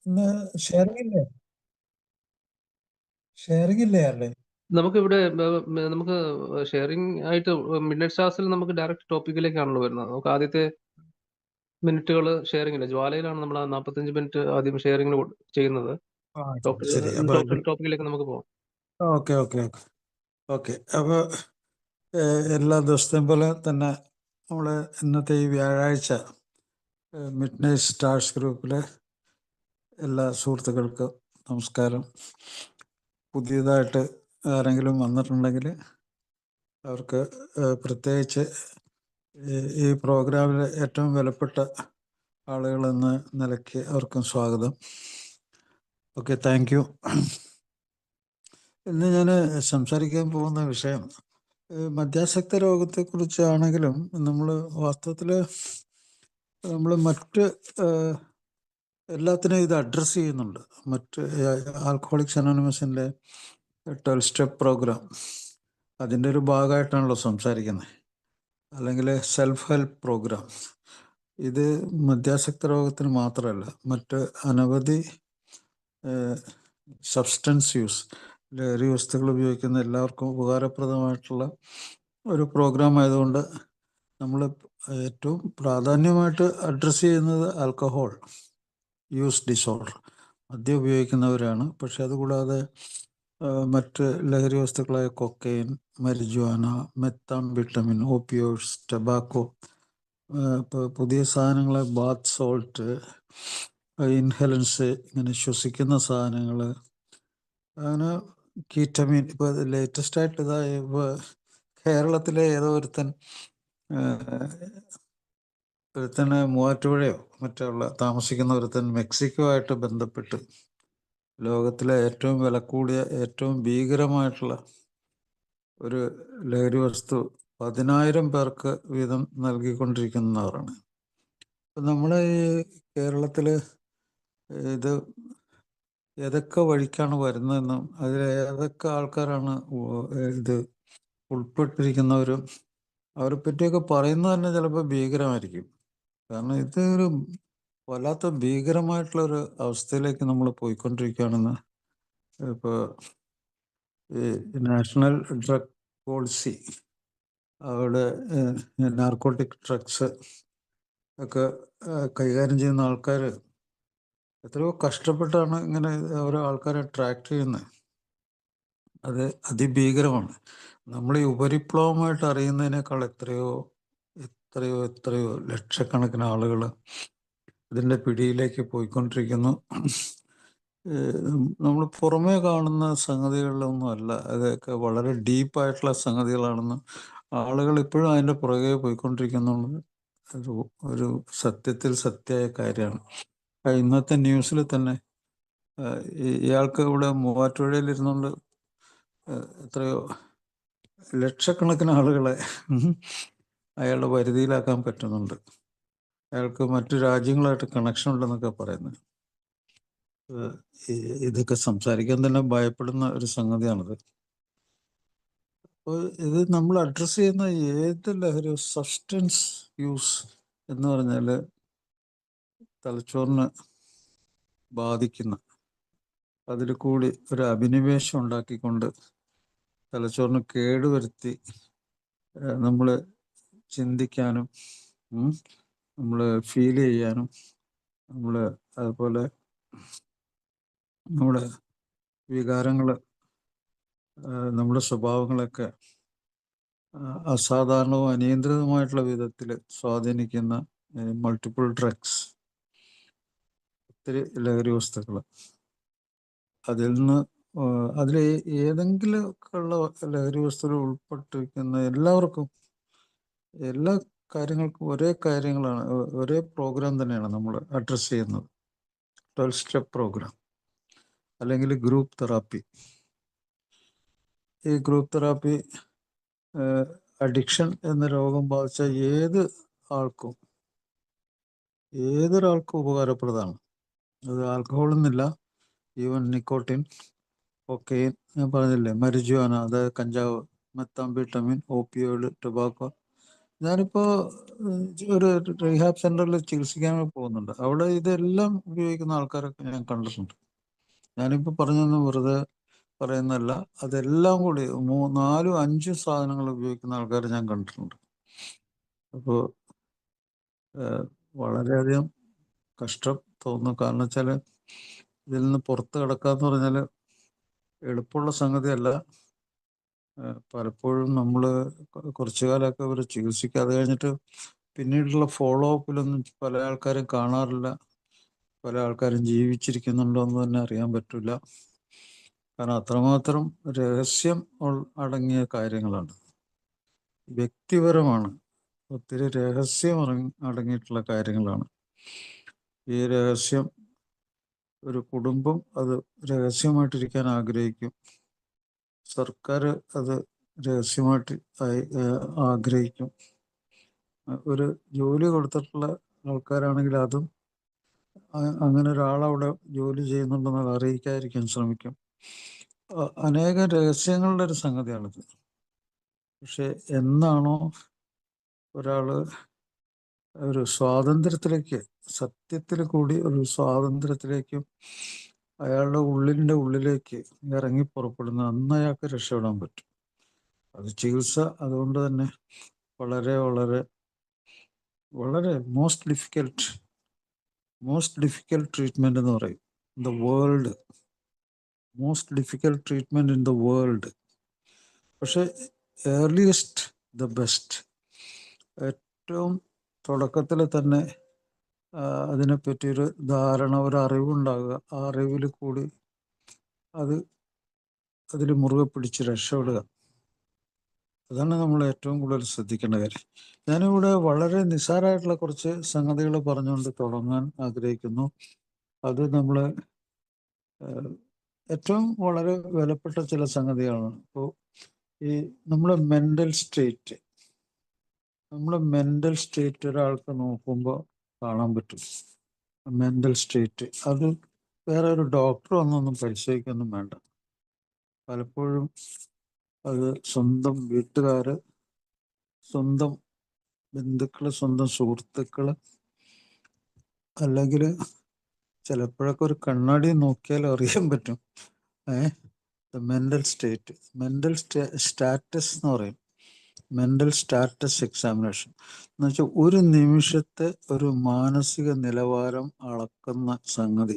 ഇന്ന് ഷെയറിംഗ് ഇല്ലേ? ഷെയറിംഗ് ഇല്ലേ അല്ലേ? നമുക്കിവിടെ നമുക്ക് ഷെയറിംഗ് ആയിട്ട് മിഡ് നൈറ്റ് സ്റ്റാർസിൽ നമുക്ക് ഡയറക്റ്റ് ടോപ്പിക്കിലേക്കാണല്ലോ വരുന്നത്. നമുക്ക് ആദ്യത്തെ മിനിറ്റുകൾ ഷെയറിംഗ് ഇല്ല, ജ്വാലയിലാണ് നമ്മൾ ആ 45 മിനിറ്റ് ആദ്യം ഷെയറിംഗ് ചെയ്യുന്നത്. ആ, ശരി ശരി. അപ്പൊ ടോപ്പിക്കിലേക്ക് നമുക്ക് പോകാം. Okay okay okay okay. അപ്പോൾ എല്ലാ ദിവസത്തെയും പോലെ തന്നെ നമ്മൾ ഇന്നത്തെ ഈ വ്യാഴാഴ്ച മിഡ് നൈറ്റ് സ്റ്റാർസ് ഗ്രൂപ്പിലെ എല്ലാ സുഹൃത്തുക്കൾക്കും നമസ്കാരം. പുതിയതായിട്ട് ആരെങ്കിലും വന്നിട്ടുണ്ടെങ്കിൽ അവർക്ക് പ്രത്യേകിച്ച് ഈ പ്രോഗ്രാമിലെ ഏറ്റവും വിലപ്പെട്ട ആളുകളെന്ന നിലയ്ക്ക് അവർക്കും സ്വാഗതം. Okay, thank you. ഇന്ന് ഞാൻ സംസാരിക്കാൻ പോകുന്ന വിഷയം മദ്യാസക്ത രോഗത്തെക്കുറിച്ചാണെങ്കിലും നമ്മൾ വാസ്തവത്തിൽ നമ്മൾ മറ്റ് എല്ലാത്തിനും ഇത് അഡ്രസ്സ് ചെയ്യുന്നുണ്ട്. മറ്റ് ആൽക്കഹോളിക്സ് അനോണിമസിൻ്റെ 12 സ്റ്റെപ്പ് പ്രോഗ്രാം അതിൻ്റെ ഒരു ഭാഗമായിട്ടാണല്ലോ സംസാരിക്കുന്നത്, അല്ലെങ്കിൽ സെൽഫ് ഹെൽപ്പ് പ്രോഗ്രാം. ഇത് മദ്യാസക്ത രോഗത്തിന് മാത്രമല്ല, മറ്റ് അനവധി സബ്സ്റ്റൻസ് യൂസ്, ലഹരി വസ്തുക്കൾ ഉപയോഗിക്കുന്ന എല്ലാവർക്കും ഉപകാരപ്രദമായിട്ടുള്ള ഒരു പ്രോഗ്രാം ആയതുകൊണ്ട് നമ്മൾ ഏറ്റവും പ്രാധാന്യമായിട്ട് അഡ്രസ്സ് ചെയ്യുന്നത് ആൽക്കഹോൾ യൂസ് ഡിസോർഡർ, മദ്യം ഉപയോഗിക്കുന്നവരാണ്. പക്ഷെ അതുകൂടാതെ മറ്റ് ലഹരി വസ്തുക്കളായ കൊക്കൈൻ, മരിജുവാന, മെത്താംബിറ്റമിൻ, ഓപ്പിയോയിഡ്സ്, ടൊബാക്കോ, ഇപ്പോൾ പുതിയ സാധനങ്ങൾ ബാത്ത് സോൾട്ട്, ഇൻഹലൻസ്, ഇങ്ങനെ ശ്വസിക്കുന്ന സാധനങ്ങൾ, അങ്ങനെ കീറ്റമീൻ. ഇപ്പോൾ ലേറ്റസ്റ്റ് ആയിട്ട് ഇപ്പോൾ കേരളത്തിലെ ഏതോ ഒരുത്തന് മൂവാറ്റുപുഴയോ മറ്റുള്ള താമസിക്കുന്ന ഒരുത്തൻ മെക്സിക്കോ ആയിട്ട് ബന്ധപ്പെട്ട് ലോകത്തിലെ ഏറ്റവും വില കൂടിയ ഏറ്റവും ഭീകരമായിട്ടുള്ള ഒരു ലഹരി വസ്തു 10,000 പേർക്ക് വീതം നൽകിക്കൊണ്ടിരിക്കുന്നവരാണ്. അപ്പം നമ്മുടെ ഈ കേരളത്തിൽ ഇത് ഏതൊക്കെ വഴിക്കാണ് വരുന്നതെന്നും അതിൽ ഏതൊക്കെ ആൾക്കാരാണ് ഇത് ഉൾപ്പെട്ടിരിക്കുന്നവരും അവരെ പറ്റിയൊക്കെ പറയുന്നത് തന്നെ ചിലപ്പോൾ ഭീകരമായിരിക്കും. കാരണം ഇത് ഒരു വല്ലാത്ത ഭീകരമായിട്ടുള്ളൊരു അവസ്ഥയിലേക്ക് നമ്മൾ പോയിക്കൊണ്ടിരിക്കുകയാണെന്ന് ഇപ്പോൾ ഈ നാഷണൽ ഡ്രഗ് പോളിസി, അവിടെ നാർക്കോട്ടിക് ഡ്രഗ്സ് ഒക്കെ കൈകാര്യം ചെയ്യുന്ന ആൾക്കാർ എത്രയോ കഷ്ടപ്പെട്ടാണ് ഇങ്ങനെ ഓരോ ആൾക്കാരെ ട്രാക്ക് ചെയ്യുന്നത്. അത് അതിഭീകരമാണ്. നമ്മൾ ഈ ഉപരിപ്ലവമായിട്ട് അറിയുന്നതിനേക്കാൾ എത്രയോ എത്രയോ എത്രയോ ലക്ഷക്കണക്കിന് ആളുകൾ ഇതിൻ്റെ പിടിയിലേക്ക് പോയിക്കൊണ്ടിരിക്കുന്നു. നമ്മൾ പുറമേ കാണുന്ന സംഗതികളിലൊന്നും അല്ല, അതൊക്കെ വളരെ ഡീപ്പായിട്ടുള്ള സംഗതികളാണെന്ന് ആളുകൾ ഇപ്പോഴും അതിൻ്റെ പുറകെ പോയിക്കൊണ്ടിരിക്കുന്നുള്ളത് ഒരു ഒരു സത്യത്തിൽ സത്യമായ കാര്യമാണ്. ഇന്നത്തെ ന്യൂസിൽ തന്നെ ഇയാൾക്ക് ഇവിടെ മൂവാറ്റുപുഴയിൽ ഇരുന്നുകൊണ്ട് എത്രയോ ലക്ഷക്കണക്കിന് ആളുകളെ അയാളുടെ പരിധിയിലാക്കാൻ പറ്റുന്നുണ്ട്. അയാൾക്ക് മറ്റു രാജ്യങ്ങളായിട്ട് കണക്ഷൻ ഉണ്ടെന്നൊക്കെ പറയുന്നത്. ഇതൊക്കെ സംസാരിക്കാൻ തന്നെ ഭയപ്പെടുന്ന ഒരു സംഗതിയാണിത്. അപ്പോൾ ഇത് നമ്മൾ അഡ്രസ്സ് ചെയ്യുന്ന ഏത് ലഹരി സബ്സ്റ്റൻസ് യൂസ് എന്ന് പറഞ്ഞാൽ തലച്ചോറിന് ബാധിക്കുന്ന, അതിൽ കൂടി ഒരു അഭിനിവേശം ഉണ്ടാക്കിക്കൊണ്ട് തലച്ചോറിന് കേടുവരുത്തി നമ്മൾ ചിന്തിക്കാനും നമ്മൾ ഫീൽ ചെയ്യാനും നമ്മൾ അതുപോലെ നമ്മുടെ വികാരങ്ങൾ, നമ്മുടെ സ്വഭാവങ്ങളൊക്കെ അസാധാരണവും അനിയന്ത്രിതമായിട്ടുള്ള വിധത്തിൽ സ്വാധീനിക്കുന്ന മൾട്ടിപ്പിൾ ഡ്രഗ്സ്, ഒത്തിരി ലഹരി വസ്തുക്കൾ, അതിൽ നിന്ന് അതിൽ ഏതെങ്കിലും ഉള്ള ലഹരി വസ്തുക്കൾ ഉൾപ്പെട്ടിരിക്കുന്ന എല്ലാവർക്കും എല്ലാ കാര്യങ്ങൾക്കും ഒരേ കാര്യങ്ങളാണ്, ഒരേ പ്രോഗ്രാം തന്നെയാണ് നമ്മൾ അഡ്രസ്സ് ചെയ്യുന്നത്. 12 സ്റ്റെപ്പ് പ്രോഗ്രാം അല്ലെങ്കിൽ ഗ്രൂപ്പ് തെറാപ്പി. ഈ ഗ്രൂപ്പ് തെറാപ്പി അഡിക്ഷൻ എന്ന രോഗം ബാധിച്ച ഏതൊരാൾക്കും ഉപകാരപ്രദമാണ്. അത് ആൽക്കഹോൾ എന്നില്ല, ഈവൻ നിക്കോട്ടിൻ, കൊക്കൈൻ, ഞാൻ പറഞ്ഞില്ലേ, മരിജുവാന, അതായത് കഞ്ചാവ്, മെത്താംബിറ്റമിൻ, ഓപ്പിയോയിഡ്, ടൊബാക്കോ, ഞാനിപ്പോ ഒരു റീഹാബ് സെന്ററിൽ ചികിത്സിക്കാൻ പോകുന്നുണ്ട്. അവിടെ ഇതെല്ലാം ഉപയോഗിക്കുന്ന ആൾക്കാരൊക്കെ ഞാൻ കണ്ടിട്ടുണ്ട്. ഞാനിപ്പോ പറഞ്ഞൊന്നും വെറുതെ പറയുന്നതല്ല. അതെല്ലാം കൂടി 4, 5 സാധനങ്ങൾ ഉപയോഗിക്കുന്ന ആൾക്കാരെ ഞാൻ കണ്ടിട്ടുണ്ട്. അപ്പോൾ വളരെയധികം കഷ്ടം തോന്നുന്നു. കാരണം വെച്ചാൽ ഇതിൽ നിന്ന് പുറത്ത് കിടക്കാന്ന് പറഞ്ഞാൽ എളുപ്പമുള്ള സംഗതിയല്ല. പലപ്പോഴും നമ്മൾ കുറച്ചു കാലമൊക്കെ അവർ ചികിത്സിക്കുക, അത് കഴിഞ്ഞിട്ട് പിന്നീടുള്ള ഫോളോ അപ്പിലൊന്നും പല ആൾക്കാരും കാണാറില്ല. പല ആൾക്കാരും ജീവിച്ചിരിക്കുന്നുണ്ടോ എന്ന് തന്നെ അറിയാൻ പറ്റില്ല. കാരണം അത്രമാത്രം രഹസ്യം അടങ്ങിയ കാര്യങ്ങളാണ്, വ്യക്തിപരമാണ്, ഒത്തിരി രഹസ്യം അടങ്ങിയിട്ടുള്ള കാര്യങ്ങളാണ്. ഈ രഹസ്യം ഒരു കുടുംബം അത് രഹസ്യമായിട്ടിരിക്കാൻ ആഗ്രഹിക്കും. സർക്കാർ അത് രഹസ്യമായിട്ട് ആഗ്രഹിക്കും. ഒരു ജോലി കൊടുത്തിട്ടുള്ള ആൾക്കാരാണെങ്കിൽ അതും അങ്ങനെ ഒരാളവിടെ ജോലി ചെയ്യുന്നുണ്ടെന്ന് അറിയിക്കാതിരിക്കാൻ ശ്രമിക്കും. അനേകം രഹസ്യങ്ങളുടെ ഒരു സംഗതിയാണിത്. പക്ഷെ എന്നാണോ ഒരാൾ ഒരു സ്വാതന്ത്ര്യത്തിലേക്ക്, സത്യത്തിൽ കൂടി ഒരു സ്വാതന്ത്ര്യത്തിലേക്കും അയാളുടെ ഉള്ളിലേക്ക് ഇറങ്ങി പുറപ്പെടുന്ന, അന്ന് അയാൾക്ക് രക്ഷപ്പെടാൻ പറ്റും. അത് ചികിത്സ അതുകൊണ്ട് തന്നെ വളരെ വളരെ വളരെ മോസ്റ്റ് ഡിഫിക്കൽട്ട് ട്രീറ്റ്മെന്റ് എന്ന് പറയും. Most difficult treatment in the world. പക്ഷെ ഏർലിയസ്റ്റ് ദ ബെസ്റ്റ്. ഏറ്റവും തുടക്കത്തിൽ തന്നെ അതിനെപ്പറ്റിയൊരു ധാരണ, ഒരു അറിവുണ്ടാകുക. ആ അറിവിൽ കൂടി അതിൽ മുറുകെ പിടിച്ച് രക്ഷപ്പെടുക. അതാണ് നമ്മൾ ഏറ്റവും കൂടുതൽ ശ്രദ്ധിക്കേണ്ട കാര്യം. ഞാനിവിടെ വളരെ നിസ്സാരമായിട്ടുള്ള കുറച്ച് സംഗതികൾ പറഞ്ഞുകൊണ്ട് തുടങ്ങാൻ ആഗ്രഹിക്കുന്നു. അത് നമ്മൾ ഏറ്റവും വളരെ വിലപ്പെട്ട ചില സംഗതികളാണ്. ഇപ്പോൾ ഈ നമ്മുടെ മെൻ്റൽ സ്റ്റേറ്റ് ഒരാൾക്ക് നോക്കുമ്പോൾ കാണാൻ പറ്റും. മെൻ്റൽ സ്റ്റേറ്റ് അത് വേറെ ഒരു ഡോക്ടർ ഒന്നൊന്നും പരിശോധിക്കൊന്നും വേണ്ട. പലപ്പോഴും അത് സ്വന്തം വീട്ടുകാർ, സ്വന്തം ബന്ധുക്കൾ, സ്വന്തം സുഹൃത്തുക്കൾ, അല്ലെങ്കിൽ ചിലപ്പോഴൊക്കെ ഒരു കണ്ണാടി നോക്കിയാൽ അറിയാൻ പറ്റും. മെൻ്റൽ സ്റ്റാറ്റസ് എന്ന് പറയും. മെൻ്റൽ സ്റ്റാറ്റസ് എക്സാമിനേഷൻ എന്ന് വെച്ചാൽ ഒരു നിമിഷത്തെ ഒരു മാനസിക നിലവാരം അളക്കുന്ന സംഗതി.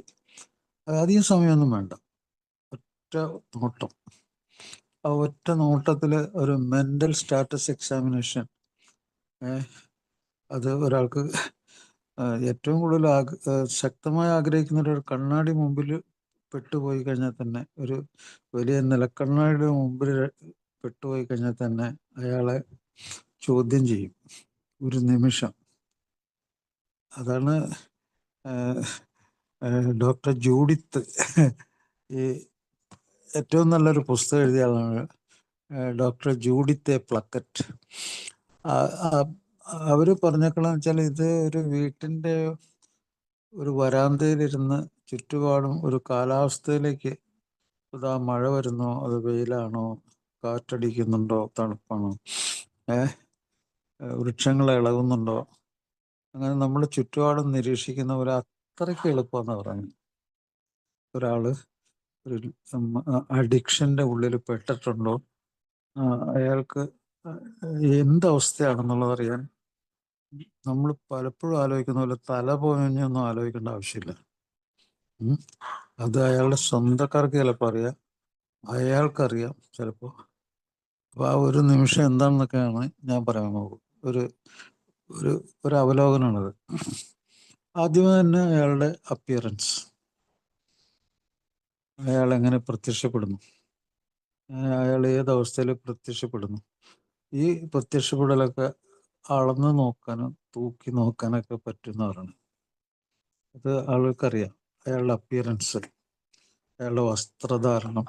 അധികം സമയമൊന്നും വേണ്ട, ഒറ്റ നോട്ടം. ആ ഒറ്റ നോട്ടത്തിൽ ഒരു മെൻ്റൽ സ്റ്റാറ്റസ് എക്സാമിനേഷൻ അത് ഒരാൾക്ക് ഏറ്റവും കൂടുതൽ ശക്തമായി ആഗ്രഹിക്കുന്ന ഒരു കണ്ണാടി മുമ്പിൽ പെട്ടുപോയി കഴിഞ്ഞാൽ തന്നെ, ഒരു വലിയ നിലക്കണ്ണാടിയുടെ മുമ്പിൽ പെട്ടുപോയി കഴിഞ്ഞാൽ തന്നെ അയാളെ ചോദ്യം ചെയ്യും ഒരു നിമിഷം. അതാണ് ഡോക്ടർ ജൂഡിത്ത്, ഈ ഏറ്റവും നല്ലൊരു പുസ്തകം എഴുതിയ ആളാണ് ഡോക്ടർ ജൂഡിത്ത് പ്ലക്കറ്റ്. അവർ പറഞ്ഞേക്കണെന്ന് വെച്ചാൽ, ഇത് ഒരു വീട്ടിൻ്റെ ഒരു വരാന്തയിലിരുന്ന് ചുറ്റുപാടും ഒരു കാലാവസ്ഥയിലേക്ക്, ഇതാ മഴ വരുന്നോ, അത് വെയിലാണോ, കാറ്റടിക്കുന്നുണ്ടോ, തണുപ്പാണോ, വൃക്ഷങ്ങൾ ഇളകുന്നുണ്ടോ, അങ്ങനെ നമ്മൾ ചുറ്റുപാടും നിരീക്ഷിക്കുന്ന പോലെ അത്രയ്ക്ക് എളുപ്പമെന്ന് പറയുന്നത്. ഒരാൾ ഒരു അഡിക്ഷൻ്റെ ഉള്ളിൽ പെട്ടിട്ടുണ്ടോ, അയാൾക്ക് എന്തവസ്ഥയാണെന്നുള്ളത് അറിയാൻ നമ്മൾ പലപ്പോഴും ആലോചിക്കുന്ന പോലെ തല പോയൊന്നും ആലോചിക്കേണ്ട ആവശ്യമില്ല. അത് അയാളുടെ സ്വന്തക്കാർക്ക് ചിലപ്പോൾ അറിയാം, അയാൾക്കറിയാം ചിലപ്പോൾ. അപ്പോൾ ആ ഒരു നിമിഷം എന്താണെന്നൊക്കെയാണ് ഞാൻ പറയാൻ പോകും. ഒരു അവലോകനമാണത്. ആദ്യമേ തന്നെ അയാളുടെ അപ്പിയറൻസ്, അയാൾ എങ്ങനെ പ്രത്യക്ഷപ്പെടുന്നു, അയാൾ ഏതവസ്ഥയിൽ പ്രത്യക്ഷപ്പെടുന്നു. ഈ പ്രത്യക്ഷപ്പെടലൊക്കെ അളന്ന് നോക്കാനും തൂക്കി നോക്കാനൊക്കെ പറ്റുന്നവരാണ്. അത് ആൾക്കറിയാം. അയാളുടെ അപ്പിയറൻസ്, അയാളുടെ വസ്ത്രധാരണം,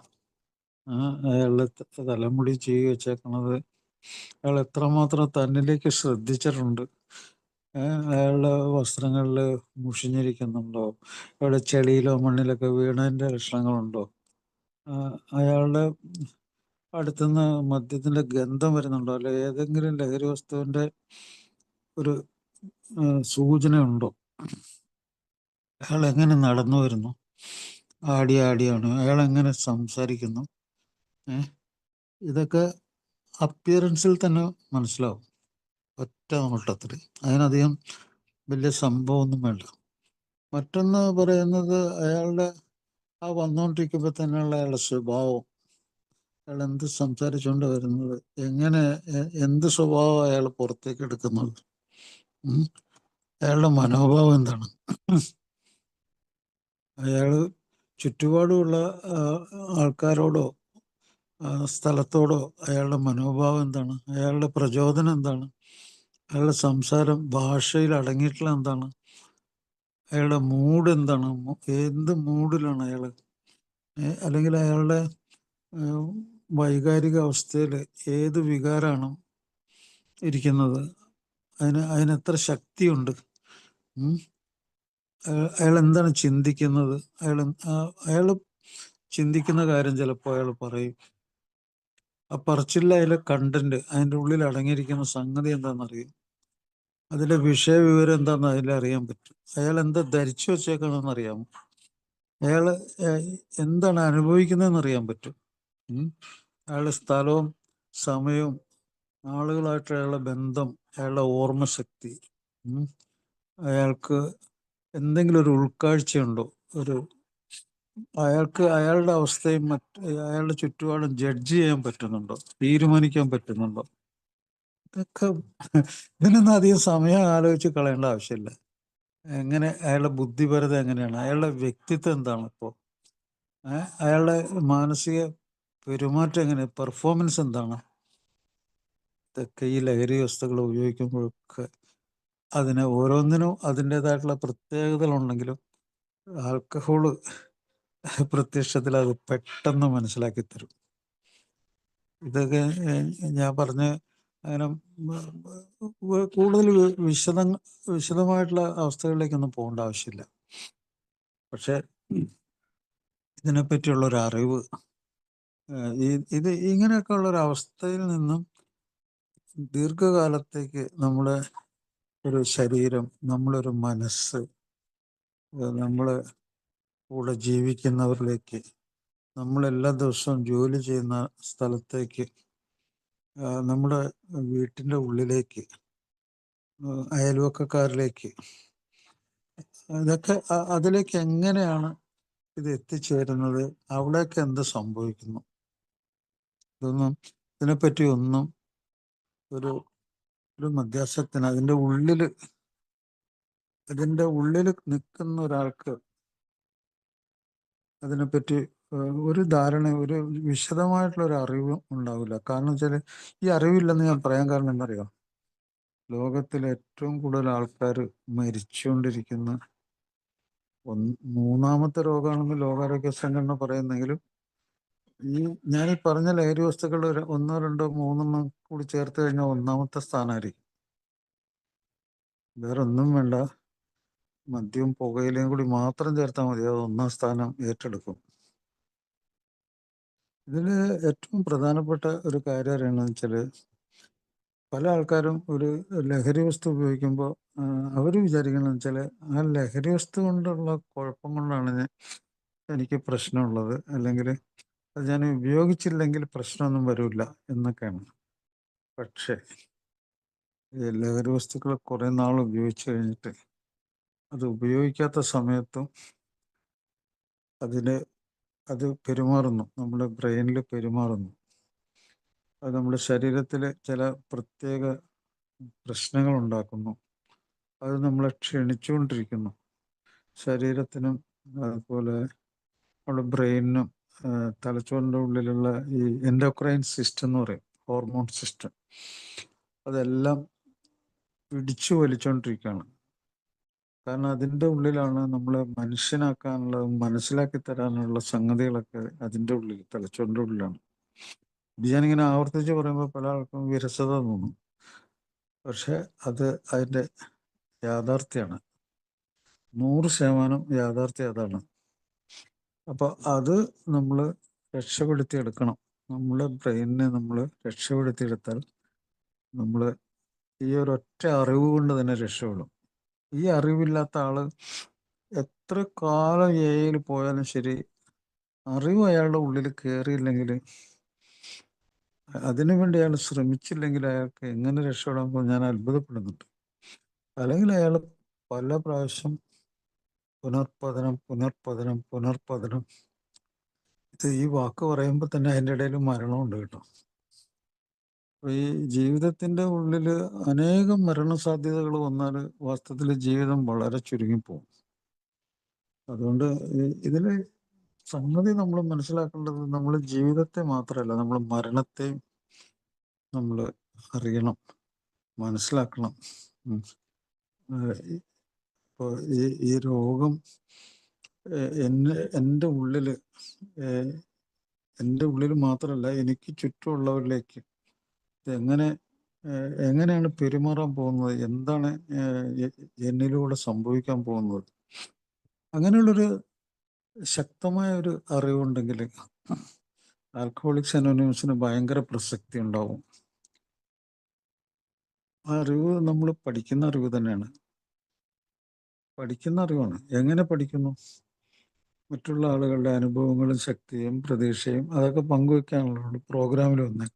അയാളുടെ തലമുടി ചെയ്ത് വെച്ചേക്കണത്, അയാൾ എത്രമാത്രം തന്നിലേക്ക് ശ്രദ്ധിച്ചിട്ടുണ്ട്, അയാളുടെ വസ്ത്രങ്ങളിൽ മുഷിഞ്ഞിരിക്കുന്നുണ്ടോ, അവിടെ ചെളിയിലോ മണ്ണിലൊക്കെ വീണതിൻ്റെ ലക്ഷണങ്ങളുണ്ടോ, അയാളുടെ അടുത്തുനിന്ന് മദ്യത്തിന്റെ ഗന്ധം വരുന്നുണ്ടോ, അല്ലെ ഏതെങ്കിലും ലഹരി വസ്തുവിന്റെ ഒരു സൂചന ഉണ്ടോ? അയാൾ എങ്ങനെ നടന്നു വരുന്നു, ആടിയാണ്, അയാൾ എങ്ങനെ സംസാരിക്കുന്നു, ഇതൊക്കെ അപ്പിയറൻസിൽ തന്നെ മനസ്സിലാവും ഒറ്റ നോട്ടത്തിൽ. അതിനധികം വലിയ സംഭവമൊന്നും വേണ്ട. മറ്റൊന്ന് പറയുന്നത് അയാളുടെ ആ വന്നുകൊണ്ടിരിക്കുമ്പോൾ തന്നെയുള്ള അയാളുടെ സ്വഭാവം, അയാൾ എന്ത് സംസാരിച്ചുകൊണ്ട് വരുന്നത്, എങ്ങനെ എന്ത് സ്വഭാവം അയാൾ പുറത്തേക്ക് എടുക്കുന്നത്, അയാളുടെ മനോഭാവം എന്താണ്, അയാൾ ചുറ്റുപാടുമുള്ള ആൾക്കാരോടോ സ്ഥലത്തോടോ അയാളുടെ മനോഭാവം എന്താണ്, അയാളുടെ പ്രചോദനം എന്താണ്, അയാളുടെ സംസാരം ഭാഷയിൽ അടങ്ങിയിട്ടുള്ള എന്താണ്, അയാളുടെ മൂഡ് എന്താണ്, എന്ത് മൂഡിലാണ് അയാൾ, അല്ലെങ്കിൽ അയാളുടെ വൈകാരിക അവസ്ഥയിൽ ഏത് വികാരമാണ് ഇരിക്കുന്നത്, അതിനെത്ര ശക്തിയുണ്ട്, അയാൾ എന്താണ് ചിന്തിക്കുന്നത്, അയാൾ ചിന്തിക്കുന്ന കാര്യം ചിലപ്പോൾ അയാൾ പറയും. ആ പറച്ചില്ല അതിലെ കണ്ടന്റ്, അതിൻ്റെ ഉള്ളിൽ അടങ്ങിയിരിക്കുന്ന സംഗതി എന്താണെന്നറിയും. അതിന്റെ വിഷയവിവരം എന്താണെന്ന് അതിലറിയാൻ പറ്റും. അയാൾ എന്താ ധരിച്ചു വെച്ചേക്കണമെന്ന് അറിയാമോ, അയാൾ എന്താണ് അനുഭവിക്കുന്നതെന്ന് അറിയാൻ പറ്റും. അയാളുടെ സ്ഥലവും സമയവും ആളുകളായിട്ട് അയാളുടെ ബന്ധം, അയാളുടെ ഓർമ്മശക്തി, അയാൾക്ക് എന്തെങ്കിലും ഒരു ഉൾക്കാഴ്ചയുണ്ടോ, അയാൾക്ക് അയാളുടെ അവസ്ഥയും അയാളുടെ ചുറ്റുപാടും ജഡ്ജ് ചെയ്യാൻ പറ്റുന്നുണ്ടോ, തീരുമാനിക്കാൻ പറ്റുന്നുണ്ടോ? ഇതൊക്കെ ഇതിനൊന്നും അധികം സമയം ആലോചിച്ച് കളയേണ്ട ആവശ്യമില്ല. എങ്ങനെ അയാളുടെ ബുദ്ധിപരത എങ്ങനെയാണ്, അയാളുടെ വ്യക്തിത്വം എന്താണ്, ഇപ്പോൾ അയാളുടെ മാനസിക പെരുമാറ്റം എങ്ങനെ, പെർഫോമൻസ് എന്താണ്, ഇതൊക്കെ ഈ ലഹരി വസ്തുക്കൾ ഉപയോഗിക്കുമ്പോഴൊക്കെ അതിന് ഓരോന്നിനും അതിൻ്റെതായിട്ടുള്ള പ്രത്യേകതകളുണ്ടെങ്കിലും ആൽക്കഹോള് പ്രത്യക്ഷത്തിൽ അത് പെട്ടെന്ന് മനസ്സിലാക്കി തരും. ഇതൊക്കെ ഞാൻ പറഞ്ഞ് അങ്ങനെ കൂടുതൽ വിശദമായിട്ടുള്ള അവസ്ഥകളിലേക്കൊന്നും പോകേണ്ട ആവശ്യമില്ല. പക്ഷെ ഇതിനെപ്പറ്റിയുള്ള ഒരു അറിവ്, ഇത് ഇങ്ങനെയൊക്കെ ഉള്ള ഒരു അവസ്ഥയിൽ നിന്നും ദീർഘകാലത്തേക്ക് നമ്മുടെ ഒരു ശരീരം, നമ്മളൊരു മനസ്സ്, നമ്മൾ കൂടെ ജീവിക്കുന്നവരിലേക്ക്, നമ്മളെല്ലാ ദിവസവും ജോലി ചെയ്യുന്ന സ്ഥലത്തേക്ക്, നമ്മുടെ വീട്ടിൻ്റെ ഉള്ളിലേക്ക്, അയൽവക്കക്കാരിലേക്ക്, ഇതൊക്കെ അതിലേക്ക് എങ്ങനെയാണ് ഇത് എത്തിച്ചേരുന്നത്, അവിടേക്ക് എന്ത് സംഭവിക്കുന്നു, ഇതിനെപ്പറ്റി ഒന്നും ഒരു മധ്യാസക്തന് അതിൻ്റെ ഉള്ളിൽ നിൽക്കുന്ന ഒരാൾക്ക് അതിനെപ്പറ്റി ഒരു ധാരണ, ഒരു വിശദമായിട്ടുള്ള ഒരു അറിവ് ഉണ്ടാവില്ല. കാരണം വെച്ചാൽ ഈ അറിവില്ലെന്ന് ഞാൻ പറയാൻ കാരണം എന്നറിയാം, ലോകത്തിൽ ഏറ്റവും കൂടുതൽ ആൾക്കാർ മരിച്ചുകൊണ്ടിരിക്കുന്ന മൂന്നാമത്തെ രോഗമാണെന്ന് ലോകാരോഗ്യ സംഘടന പറയുന്നെങ്കിലും ഈ ഞാൻ ഈ പറഞ്ഞ ലഹരി വസ്തുക്കൾ 1, 2, 3 കൂടി ചേർത്ത് കഴിഞ്ഞാൽ ഒന്നാമത്തെ സ്ഥാനമായിരിക്കും. വേറെ ഒന്നും വേണ്ട, മദ്യവും പുകയിലയും കൂടി മാത്രം ചേർത്താൽ മതി, അത് 1ാം സ്ഥാനം ഏറ്റെടുക്കും. ഇതിൽ ഏറ്റവും പ്രധാനപ്പെട്ട ഒരു കാര്യം അറിയണമെന്ന് വെച്ചാൽ, പല ആൾക്കാരും ഒരു ലഹരി വസ്തു ഉപയോഗിക്കുമ്പോൾ അവർ വിചാരിക്കണമെന്ന് വെച്ചാൽ ആ ലഹരി വസ്തു കൊണ്ടുള്ള കുഴപ്പം കൊണ്ടാണ് എനിക്ക് പ്രശ്നമുള്ളത്, അല്ലെങ്കിൽ അത് ഞാൻ ഉപയോഗിച്ചില്ലെങ്കിൽ പ്രശ്നമൊന്നും വരില്ല എന്നൊക്കെയാണ്. പക്ഷേ ഈ ലഹരി വസ്തുക്കൾ കുറേ നാൾ ഉപയോഗിച്ച് കഴിഞ്ഞിട്ട് അത് ഉപയോഗിക്കാത്ത സമയത്തും അത് പെരുമാറുന്നു, നമ്മുടെ ബ്രെയിനിൽ പെരുമാറുന്നു. അത് നമ്മുടെ ശരീരത്തിൽ ചില പ്രത്യേക പ്രശ്നങ്ങൾ ഉണ്ടാക്കുന്നു. അത് നമ്മളെ ക്ഷണിച്ചുകൊണ്ടിരിക്കുന്നു. ശരീരത്തിനും അതുപോലെ നമ്മുടെ ബ്രെയിനിനും തലച്ചോറിൻ്റെ ഉള്ളിലുള്ള ഈ എൻഡോക്രൈൻ സിസ്റ്റം എന്ന് പറയും, ഹോർമോൺ സിസ്റ്റം, അതെല്ലാം പിടിച്ചു വലിച്ചുകൊണ്ടിരിക്കുകയാണ്. കാരണം അതിൻ്റെ ഉള്ളിലാണ് നമ്മളെ മനുഷ്യനാക്കാനുള്ള, മനസ്സിലാക്കി തരാനുള്ള സംഗതികളൊക്കെ അതിൻ്റെ ഉള്ളിൽ, തലച്ചോറിൻ്റെ ഉള്ളിലാണ്. ഇത് ഞാനിങ്ങനെ ആവർത്തിച്ച് പറയുമ്പോൾ പല ആൾക്കും വിരസത തോന്നും. പക്ഷെ അത് അതിൻ്റെ യാഥാർത്ഥ്യമാണ്, 100% യാഥാർത്ഥ്യം അതാണ്. അപ്പോൾ അത് നമ്മൾ രക്ഷപ്പെടുത്തിയെടുക്കണം. നമ്മളെ ബ്രെയിനിനെ നമ്മൾ രക്ഷപ്പെടുത്തിയെടുത്താൽ നമ്മൾ ഈ ഒരൊറ്റ അറിവ് കൊണ്ട് തന്നെ രക്ഷപ്പെടും. ഈ അറിവില്ലാത്ത ആള് എത്ര കാലം എയിൽ പോയാലും ശരി, അറിവ് അയാളുടെ ഉള്ളിൽ കയറിയില്ലെങ്കിൽ, അതിനുവേണ്ടി അയാൾ ശ്രമിച്ചില്ലെങ്കിൽ അയാൾക്ക് എങ്ങനെ രക്ഷപ്പെടാൻ പോകും ഞാൻ അത്ഭുതപ്പെടുന്നുണ്ട്. അല്ലെങ്കിൽ അയാൾ പല പ്രാവശ്യം പുനർപതനം പുനർപതനം പുനർപതനം, ഇത് ഈ വാക്ക് പറയുമ്പോൾ തന്നെ അതിൻ്റെ ഇടയിൽ മരണമുണ്ട് കേട്ടോ. അപ്പൊ ഈ ജീവിതത്തിന്റെ ഉള്ളിൽ അനേകം മരണസാധ്യതകൾ വന്നാൽ വാസ്തവത്തിൽ ജീവിതം വളരെ ചുരുങ്ങിപ്പോകും. അതുകൊണ്ട് ഇതില് സംഗതി നമ്മൾ മനസ്സിലാക്കേണ്ടത് നമ്മൾ ജീവിതത്തെ മാത്രമല്ല, നമ്മൾ മരണത്തെയും നമ്മൾ അറിയണം, മനസ്സിലാക്കണം. ഉം. ഇപ്പോൾ ഈ രോഗം എൻ്റെ ഉള്ളിൽ എൻ്റെ ഉള്ളിൽ മാത്രമല്ല, എനിക്ക് ചുറ്റുമുള്ളവരിലേക്ക് എങ്ങനെയാണ് പെരുമാറാൻ പോകുന്നത്, എന്താണ് എന്നിലൂടെ സംഭവിക്കാൻ പോകുന്നത്, അങ്ങനെയുള്ളൊരു ശക്തമായ ഒരു അറിവുണ്ടെങ്കിൽ ആൽക്കഹോളിക്സ് അനോണിമസിന് ഭയങ്കര പ്രസക്തി ഉണ്ടാവും. ആ അറിവ് നമ്മൾ പഠിക്കുന്ന അറിവ് തന്നെയാണ്, പഠിക്കുന്ന അറിവാണ്. എങ്ങനെ പഠിക്കുന്നു? മറ്റുള്ള ആളുകളുടെ അനുഭവങ്ങളും ശക്തിയും പ്രതീക്ഷയും അതൊക്കെ പങ്കുവെക്കാനുള്ള പ്രോഗ്രാമിൽ വന്നേ.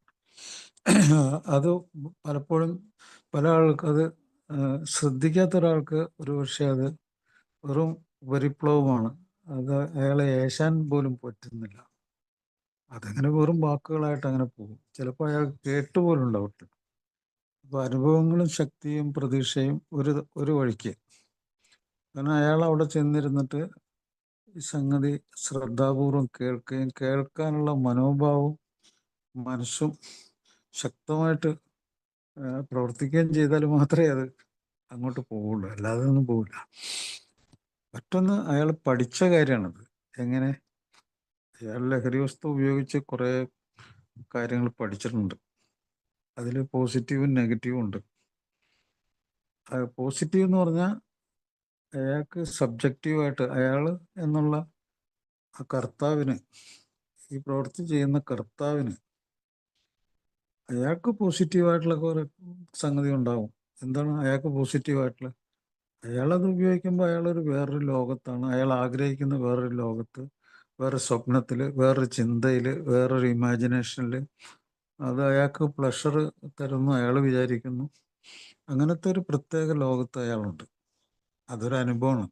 അത് പലപ്പോഴും പല ആൾക്ക് അത് ശ്രദ്ധിക്കാത്ത ഒരാൾക്ക് ഒരു പക്ഷേ അത് വെറും ഉപരിപ്ലവമാണ്. അത് അയാളെ ഏശാൻ പോലും പറ്റുന്നില്ല. അതങ്ങനെ വെറും വാക്കുകളായിട്ട് അങ്ങനെ പോകും. ചിലപ്പോൾ അയാൾ കേട്ടുപോലും ഉണ്ടാവട്ടെ. അപ്പൊ അനുഭവങ്ങളും ശക്തിയും പ്രതീക്ഷയും ഒരു വഴിക്ക്. കാരണം അയാൾ അവിടെ ചെന്നിരുന്നിട്ട് ഈ സംഗതി ശ്രദ്ധാപൂർവം കേൾക്കുകയും കേൾക്കാനുള്ള മനോഭാവവും മനസ്സും ശക്തമായിട്ട് പ്രവർത്തിക്കുകയും ചെയ്താൽ മാത്രമേ അത് അങ്ങോട്ട് പോവുള്ളൂ, അല്ലാതെ ഒന്നും പോവില്ല. മറ്റൊന്ന്, അയാൾ പഠിച്ച കാര്യമാണത്. എങ്ങനെ അയാൾ ലഹരി വസ്തു ഉപയോഗിച്ച് കുറേ കാര്യങ്ങൾ പഠിച്ചിട്ടുണ്ട്. അതിൽ പോസിറ്റീവും നെഗറ്റീവും ഉണ്ട്. പോസിറ്റീവ് എന്ന് പറഞ്ഞാൽ അയാൾക്ക് സബ്ജക്റ്റീവായിട്ട് അയാൾ എന്നുള്ള ആ കർത്താവിന്, ഈ പ്രവൃത്തി ചെയ്യുന്ന കർത്താവിന് അയാൾക്ക് പോസിറ്റീവായിട്ടുള്ള കുറെ സംഗതി ഉണ്ടാവും. എന്താണ് അയാൾക്ക് പോസിറ്റീവായിട്ടുള്ള? അയാളത് ഉപയോഗിക്കുമ്പോൾ അയാളൊരു വേറൊരു ലോകത്താണ്, അയാൾ ആഗ്രഹിക്കുന്ന വേറൊരു ലോകത്ത്, വേറെ സ്വപ്നത്തിൽ, വേറൊരു ചിന്തയിൽ, വേറൊരു ഇമാജിനേഷനിൽ അത് അയാൾക്ക് പ്ലഷർ തരുന്നു അയാൾ വിചാരിക്കുന്നു. അങ്ങനത്തെ ഒരു പ്രത്യേക ലോകത്ത് അയാളുണ്ട്. അതൊരു അനുഭവമാണ്.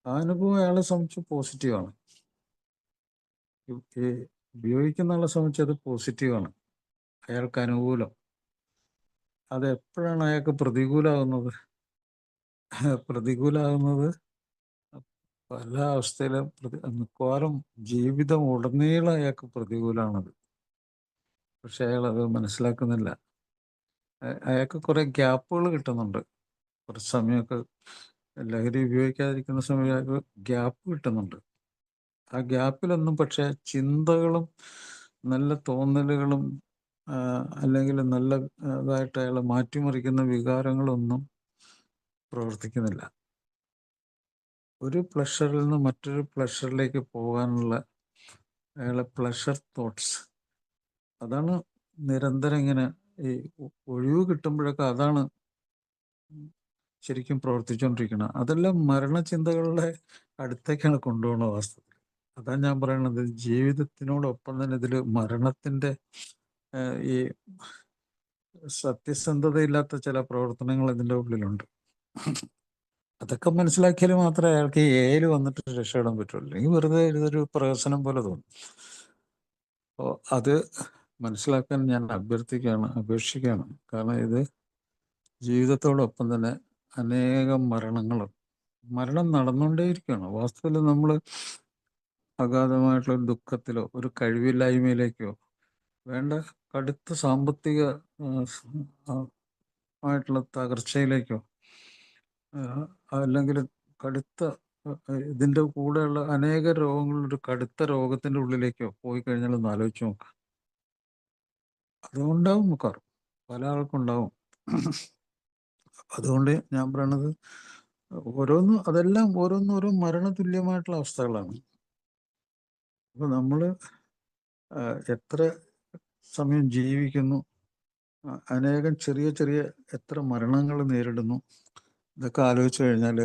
ആ അനുഭവം അയാളെ സംബന്ധിച്ച് പോസിറ്റീവാണ്. ഈ ഉപയോഗിക്കുന്ന ആളെ സംബന്ധിച്ച് അത് പോസിറ്റീവാണ്, അയാൾക്ക് അനുകൂലം. അത് എപ്പോഴാണ് അയാൾക്ക് പ്രതികൂലമാകുന്നത്? പ്രതികൂലമാകുന്നത് പല അവസ്ഥയിലും മിക്കവാറും ജീവിതം ഉടനീളം അയാൾക്ക് പ്രതികൂലമാണത്. പക്ഷെ അയാൾ അത് മനസ്സിലാക്കുന്നില്ല. അയാൾക്ക് കുറെ ഗ്യാപ്പുകൾ കിട്ടുന്നുണ്ട്. കുറച്ച് സമയമൊക്കെ ലഹരി ഉപയോഗിക്കാതിരിക്കുന്ന സമയം അയാൾക്ക് ഗ്യാപ്പ് കിട്ടുന്നുണ്ട്. ആ ഗ്യാപ്പിലൊന്നും പക്ഷെ ചിന്തകളും നല്ല തോന്നലുകളും അല്ലെങ്കിൽ നല്ല ഇതായിട്ട് അയാളെ മാറ്റിമറിക്കുന്ന വികാരങ്ങളൊന്നും പ്രവർത്തിക്കുന്നില്ല. ഒരു പ്ലഷറിൽ നിന്ന് മറ്റൊരു പ്ലഷറിലേക്ക് പോകാനുള്ള അയാളെ പ്ലഷർ തോട്ട്സ്, അതാണ് നിരന്തരം ഇങ്ങനെ ഈ ഒഴിവ് കിട്ടുമ്പോഴൊക്കെ അതാണ് ശരിക്കും പ്രവർത്തിച്ചുകൊണ്ടിരിക്കണം. അതെല്ലാം മരണചിന്തകളുടെ അടുത്തേക്കാണ് കൊണ്ടുപോകുന്നത് വാസ്തവത്തിൽ. അതാണ് ഞാൻ പറയണത്, ജീവിതത്തിനോടൊപ്പം തന്നെ ഇതിൽ മരണത്തിന്റെ ഈ സത്യസന്ധതയില്ലാത്ത ചില പ്രവർത്തനങ്ങൾ ഇതിൻ്റെ ഉള്ളിലുണ്ട്. അതൊക്കെ മനസ്സിലാക്കിയാൽ മാത്രമേ അയാൾക്ക് ഈ എയിൽ വന്നിട്ട് രക്ഷപ്പെടാൻ പറ്റുള്ളൂ. അല്ലെങ്കിൽ വെറുതെ ഇതൊരു പ്രഹസനം പോലെ തോന്നും. അപ്പോൾ അത് മനസ്സിലാക്കാൻ ഞാൻ അപേക്ഷിക്കുകയാണ്. കാരണം ഇത് ജീവിതത്തോടൊപ്പം തന്നെ അനേകം മരണം നടന്നുകൊണ്ടേയിരിക്കുകയാണ്. വാസ്തവത്തിൽ നമ്മൾ അഗാധമായിട്ടുള്ള ഒരു ദുഃഖത്തിലോ ഒരു കഴിവില്ലായ്മയിലേക്കോ വേണ്ട കടുത്ത സാമ്പത്തിക ആയിട്ടുള്ള തകർച്ചയിലേക്കോ അല്ലെങ്കിൽ കടുത്ത ഇതിൻ്റെ കൂടെയുള്ള അനേക രോഗങ്ങളൊരു കടുത്ത രോഗത്തിൻ്റെ ഉള്ളിലേക്കോ പോയി കഴിഞ്ഞാൽ ഒന്ന് ആലോചിച്ച് നോക്കുക. അതുകൊണ്ടാവും മിക്കവാറും പല ആൾക്കും ഉണ്ടാവും. അതുകൊണ്ട് ഞാൻ പറയണത് അതെല്ലാം ഓരോ മരണതുല്യമായിട്ടുള്ള അവസ്ഥകളാണ്. അപ്പൊ നമ്മൾ എത്ര സമയം ജീവിക്കുന്നു, അനേകം ചെറിയ ചെറിയ എത്ര മരണങ്ങൾ നേരിടുന്നു, ഇതൊക്കെ ആലോചിച്ച് കഴിഞ്ഞാൽ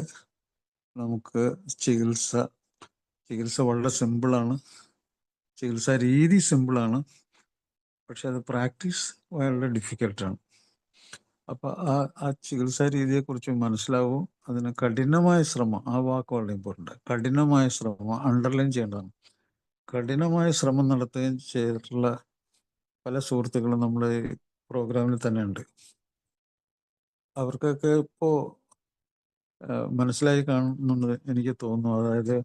നമുക്ക് ചികിത്സ വളരെ സിമ്പിളാണ്, ചികിത്സാ രീതി സിമ്പിളാണ്, പക്ഷെ അത് പ്രാക്ടീസ് വളരെ ഡിഫിക്കൽട്ടാണ്. അപ്പോൾ ആ ചികിത്സാ രീതിയെക്കുറിച്ച് മനസ്സിലാവും. അതിന് കഠിനമായ ശ്രമം, ആ വാക്ക് വളരെ ഇമ്പോർട്ടൻ്റ്, കഠിനമായ ശ്രമം അണ്ടർലൈൻ ചെയ്യേണ്ടതാണ്. കഠിനമായ ശ്രമം നടത്തുകയും ചെയ്തിട്ടുള്ള പല സുഹൃത്തുക്കളും നമ്മുടെ ഈ പ്രോഗ്രാമിൽ തന്നെ ഉണ്ട്. അവർക്കൊക്കെ ഇപ്പോൾ മനസ്സിലായി കാണുന്നുണ്ട് എനിക്ക് തോന്നുന്നു. അതായത്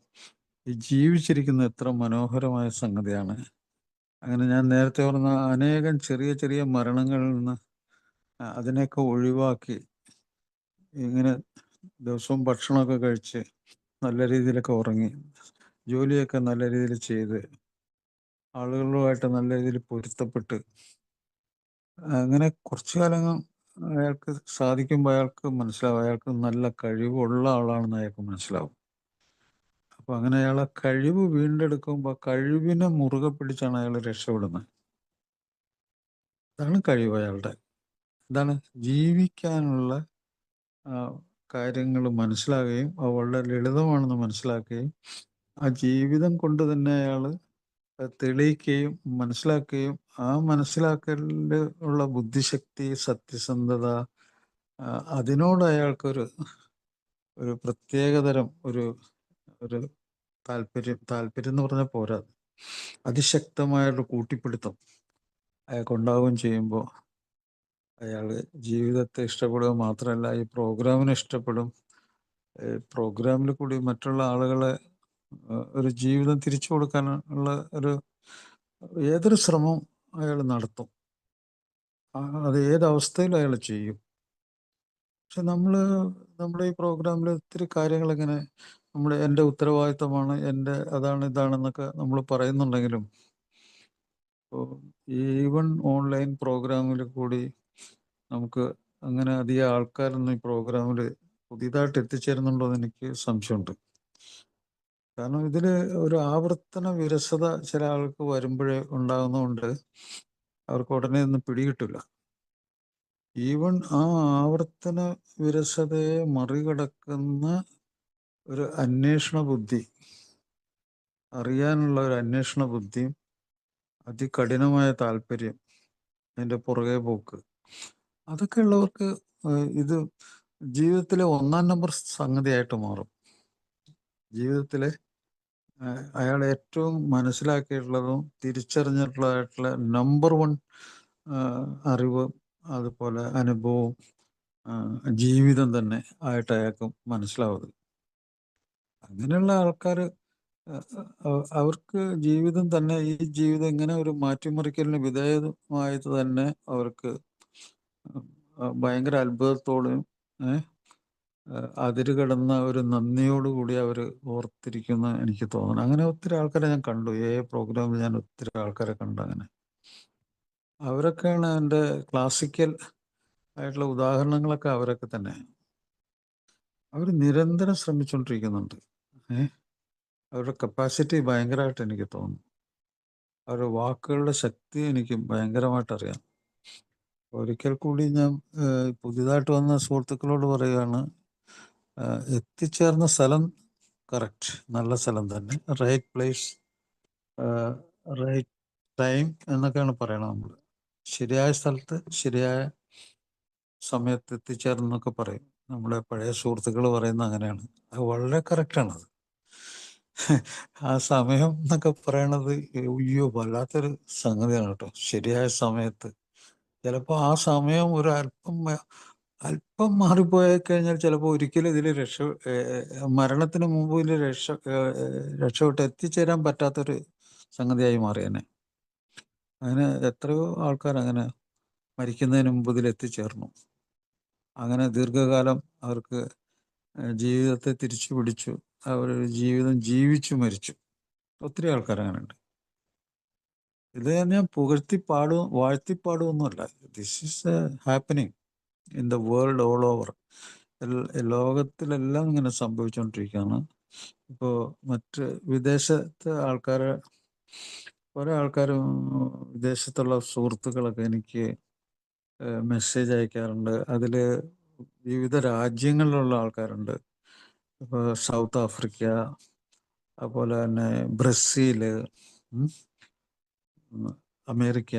ഈ ജീവിച്ചിരിക്കുന്ന എത്ര മനോഹരമായ സംഗതിയാണ്. അങ്ങനെ ഞാൻ നേരത്തെ പറഞ്ഞ അനേകം ചെറിയ ചെറിയ മരണങ്ങളിൽ നിന്ന് അതിനെയൊക്കെ ഒഴിവാക്കി ഇങ്ങനെ ദിവസവും ഭക്ഷണമൊക്കെ കഴിച്ച് നല്ല രീതിയിലൊക്കെ ഉറങ്ങി ജോലിയൊക്കെ നല്ല രീതിയിൽ ചെയ്ത് ആളുകളുമായിട്ട് നല്ല രീതിയിൽ പൊരുത്തപ്പെട്ട് അങ്ങനെ കുറച്ചു കാലം അയാൾക്ക് സാധിക്കുമ്പോൾ അയാൾക്ക് മനസ്സിലാവും അയാൾക്ക് നല്ല കഴിവുള്ള ആളാണെന്ന് അയാൾക്ക് മനസ്സിലാവും. അപ്പോൾ അങ്ങനെ അയാളെ കഴിവ് വീണ്ടെടുക്കുമ്പോൾ കഴിവിനെ മുറുകെ പിടിച്ചാണ് അയാൾ രക്ഷപ്പെടുന്നത്. അതാണ് കഴിവ് അയാളുടെ. ഇതാണ് ജീവിക്കാനുള്ള കാര്യങ്ങൾ മനസ്സിലാകുകയും അത് വളരെ ലളിതമാണെന്ന് മനസ്സിലാക്കുകയും ആ ജീവിതം കൊണ്ട് തന്നെ അയാൾ തെളിയിക്കുകയും മനസ്സിലാക്കുകയും ആ മനസ്സിലാക്കലിൽ ഉള്ള ബുദ്ധിശക്തി, സത്യസന്ധത, അതിനോട് അയാൾക്കൊരു പ്രത്യേകതരം ഒരു താല്പര്യം എന്ന് പറഞ്ഞാൽ പോരാ, അതിശക്തമായൊരു കൂട്ടിപ്പിടുത്തം അയാൾക്കുണ്ടാവുകയും ചെയ്യുമ്പോൾ അയാൾ ജീവിതത്തെ ഇഷ്ടപ്പെടുക മാത്രമല്ല ഈ പ്രോഗ്രാമിനെ ഇഷ്ടപ്പെടും. പ്രോഗ്രാമിൽ കൂടി മറ്റുള്ള ആളുകളെ ഒരു ജീവിതം തിരിച്ചു കൊടുക്കാനുള്ള ഏതൊരു ശ്രമവും അയാൾ നടത്തും. അത് ഏതവസ്ഥയിലും അയാൾ ചെയ്യും. പക്ഷെ നമ്മുടെ ഈ പ്രോഗ്രാമിൽ ഒത്തിരി കാര്യങ്ങളിങ്ങനെ എൻ്റെ ഉത്തരവാദിത്തമാണ്, അതാണ് ഇതാണെന്നൊക്കെ നമ്മൾ പറയുന്നുണ്ടെങ്കിലും ഈവൻ ഓൺലൈൻ പ്രോഗ്രാമിൽ കൂടി നമുക്ക് അങ്ങനെ അധികം ആൾക്കാരൊന്നും ഈ പ്രോഗ്രാമിൽ പുതിയതായിട്ട് എത്തിച്ചേരുന്നുണ്ടോ എന്ന് എനിക്ക് സംശയമുണ്ട്. കാരണം ഇതിൽ ഒരു ആവർത്തന വിരസത ചില ആൾക്ക് വരുമ്പോഴേ ഉണ്ടാകുന്നതുകൊണ്ട് അവർക്ക് ഉടനെ ഒന്നും പിടികിട്ടില്ല. ഈവൻ ആ ആവർത്തന വിരസതയെ മറികടക്കുന്ന ഒരു അന്വേഷണ ബുദ്ധി, അറിയാനുള്ള ഒരു അന്വേഷണ ബുദ്ധിയും അതികഠിനമായ താല്പര്യം, അതിൻ്റെ പുറകെ പോക്ക്, അതൊക്കെ ഉള്ളവർക്ക് ഇത് ജീവിതത്തിലെ 1-ാം നമ്പർ സംഗതിയായിട്ട് മാറും. ജീവിതത്തിലെ അയാൾ ഏറ്റവും മനസ്സിലാക്കിയിട്ടുള്ളതും തിരിച്ചറിഞ്ഞിട്ടുള്ളതായിട്ടുള്ള നമ്പർ 1 അറിവ്, അതുപോലെ അനുഭവവും ജീവിതം തന്നെ ആയിട്ട് അയാൾക്ക് മനസ്സിലാവുന്നത്. അങ്ങനെയുള്ള ആൾക്കാർ അവർക്ക് ജീവിതം തന്നെ, ഈ ജീവിതം ഇങ്ങനെ ഒരു മാറ്റിമറിക്കലിന് വിധേയമായത് തന്നെ അവർക്ക് ഭയങ്കര അത്ഭുതത്തോടെയും അതിര് കടന്ന ഒരു നന്ദിയോടുകൂടി അവർ ഓർത്തിരിക്കുന്ന എനിക്ക് തോന്നുന്നു. അങ്ങനെ ഒത്തിരി ആൾക്കാരെ ഞാൻ കണ്ടു. പ്രോഗ്രാമിൽ ഞാൻ ഒത്തിരി ആൾക്കാരെ കണ്ടു. അങ്ങനെ അവരൊക്കെയാണ് എൻ്റെ ക്ലാസിക്കൽ ആയിട്ടുള്ള ഉദാഹരണങ്ങളൊക്കെ. അവരൊക്കെ തന്നെ അവർ നിരന്തരം ശ്രമിച്ചുകൊണ്ടിരിക്കുന്നുണ്ട്. അവരുടെ കപ്പാസിറ്റി ഭയങ്കരമായിട്ട് എനിക്ക് തോന്നുന്നു. അവരുടെ വാക്കുകളുടെ ശക്തി എനിക്ക് ഭയങ്കരമായിട്ട് അറിയാം. ഒരിക്കൽ കൂടി ഞാൻ പുതിയതായിട്ട് വന്ന സുഹൃത്തുക്കളോട് പറയുകയാണ്, എത്തിച്ചേർന്ന സ്ഥലം കറക്റ്റ്, നല്ല സ്ഥലം തന്നെ, റൈറ്റ് പ്ലേസ് റൈറ്റ് ടൈം എന്നൊക്കെയാണ് പറയണത്. നമ്മൾ ശരിയായ സ്ഥലത്ത് ശരിയായ സമയത്ത് എത്തിച്ചേർന്നൊക്കെ പറയും. നമ്മുടെ പഴയ സുഹൃത്തുക്കൾ പറയുന്ന അങ്ങനെയാണ്. അത് വളരെ കറക്റ്റാണത്. ആ സമയം എന്നൊക്കെ പറയണത് അയ്യോ വല്ലാത്തൊരു സംഗതിയാണ് കേട്ടോ. ശരിയായ സമയത്ത് ചിലപ്പോൾ ആ സമയം ഒരു അല്പം മാറിപ്പോയി കഴിഞ്ഞാൽ ചിലപ്പോൾ ഒരിക്കലും ഇതിൽ മരണത്തിന് മുമ്പ് ഇതിൽ രക്ഷപ്പെട്ട് എത്തിച്ചേരാൻ പറ്റാത്തൊരു സംഗതിയായി മാറിയനെ. അങ്ങനെ എത്രയോ ആൾക്കാർ അങ്ങനെ മരിക്കുന്നതിന് മുമ്പ് ഇതിൽ എത്തിച്ചേർന്നു. അങ്ങനെ ദീർഘകാലം അവർക്ക് ജീവിതത്തെ തിരിച്ചു പിടിച്ചു, അവരൊരു ജീവിതം ജീവിച്ചു മരിച്ചു. ഒത്തിരി ആൾക്കാർ അങ്ങനെ ഉണ്ട്. ഇത് ഞാൻ വാഴ്ത്തിപ്പാടുമൊന്നുമല്ല. This is happening in the world all over. ലോകത്തിലെല്ലാം ഇങ്ങനെ സംഭവിച്ചുകൊണ്ടിരിക്കുകയാണ്. ഇപ്പോൾ മറ്റ് വിദേശത്തെ ആൾക്കാരെ പല ആൾക്കാരും വിദേശത്തുള്ള സുഹൃത്തുക്കളൊക്കെ എനിക്ക് മെസ്സേജ് അയക്കാറുണ്ട്. അതിൽ വിവിധ രാജ്യങ്ങളിലുള്ള ആൾക്കാരുണ്ട്. ഇപ്പോൾ സൗത്ത് ആഫ്രിക്ക, അതുപോലെ തന്നെ ബ്രസീല്, ഉം, ഉം, അമേരിക്ക,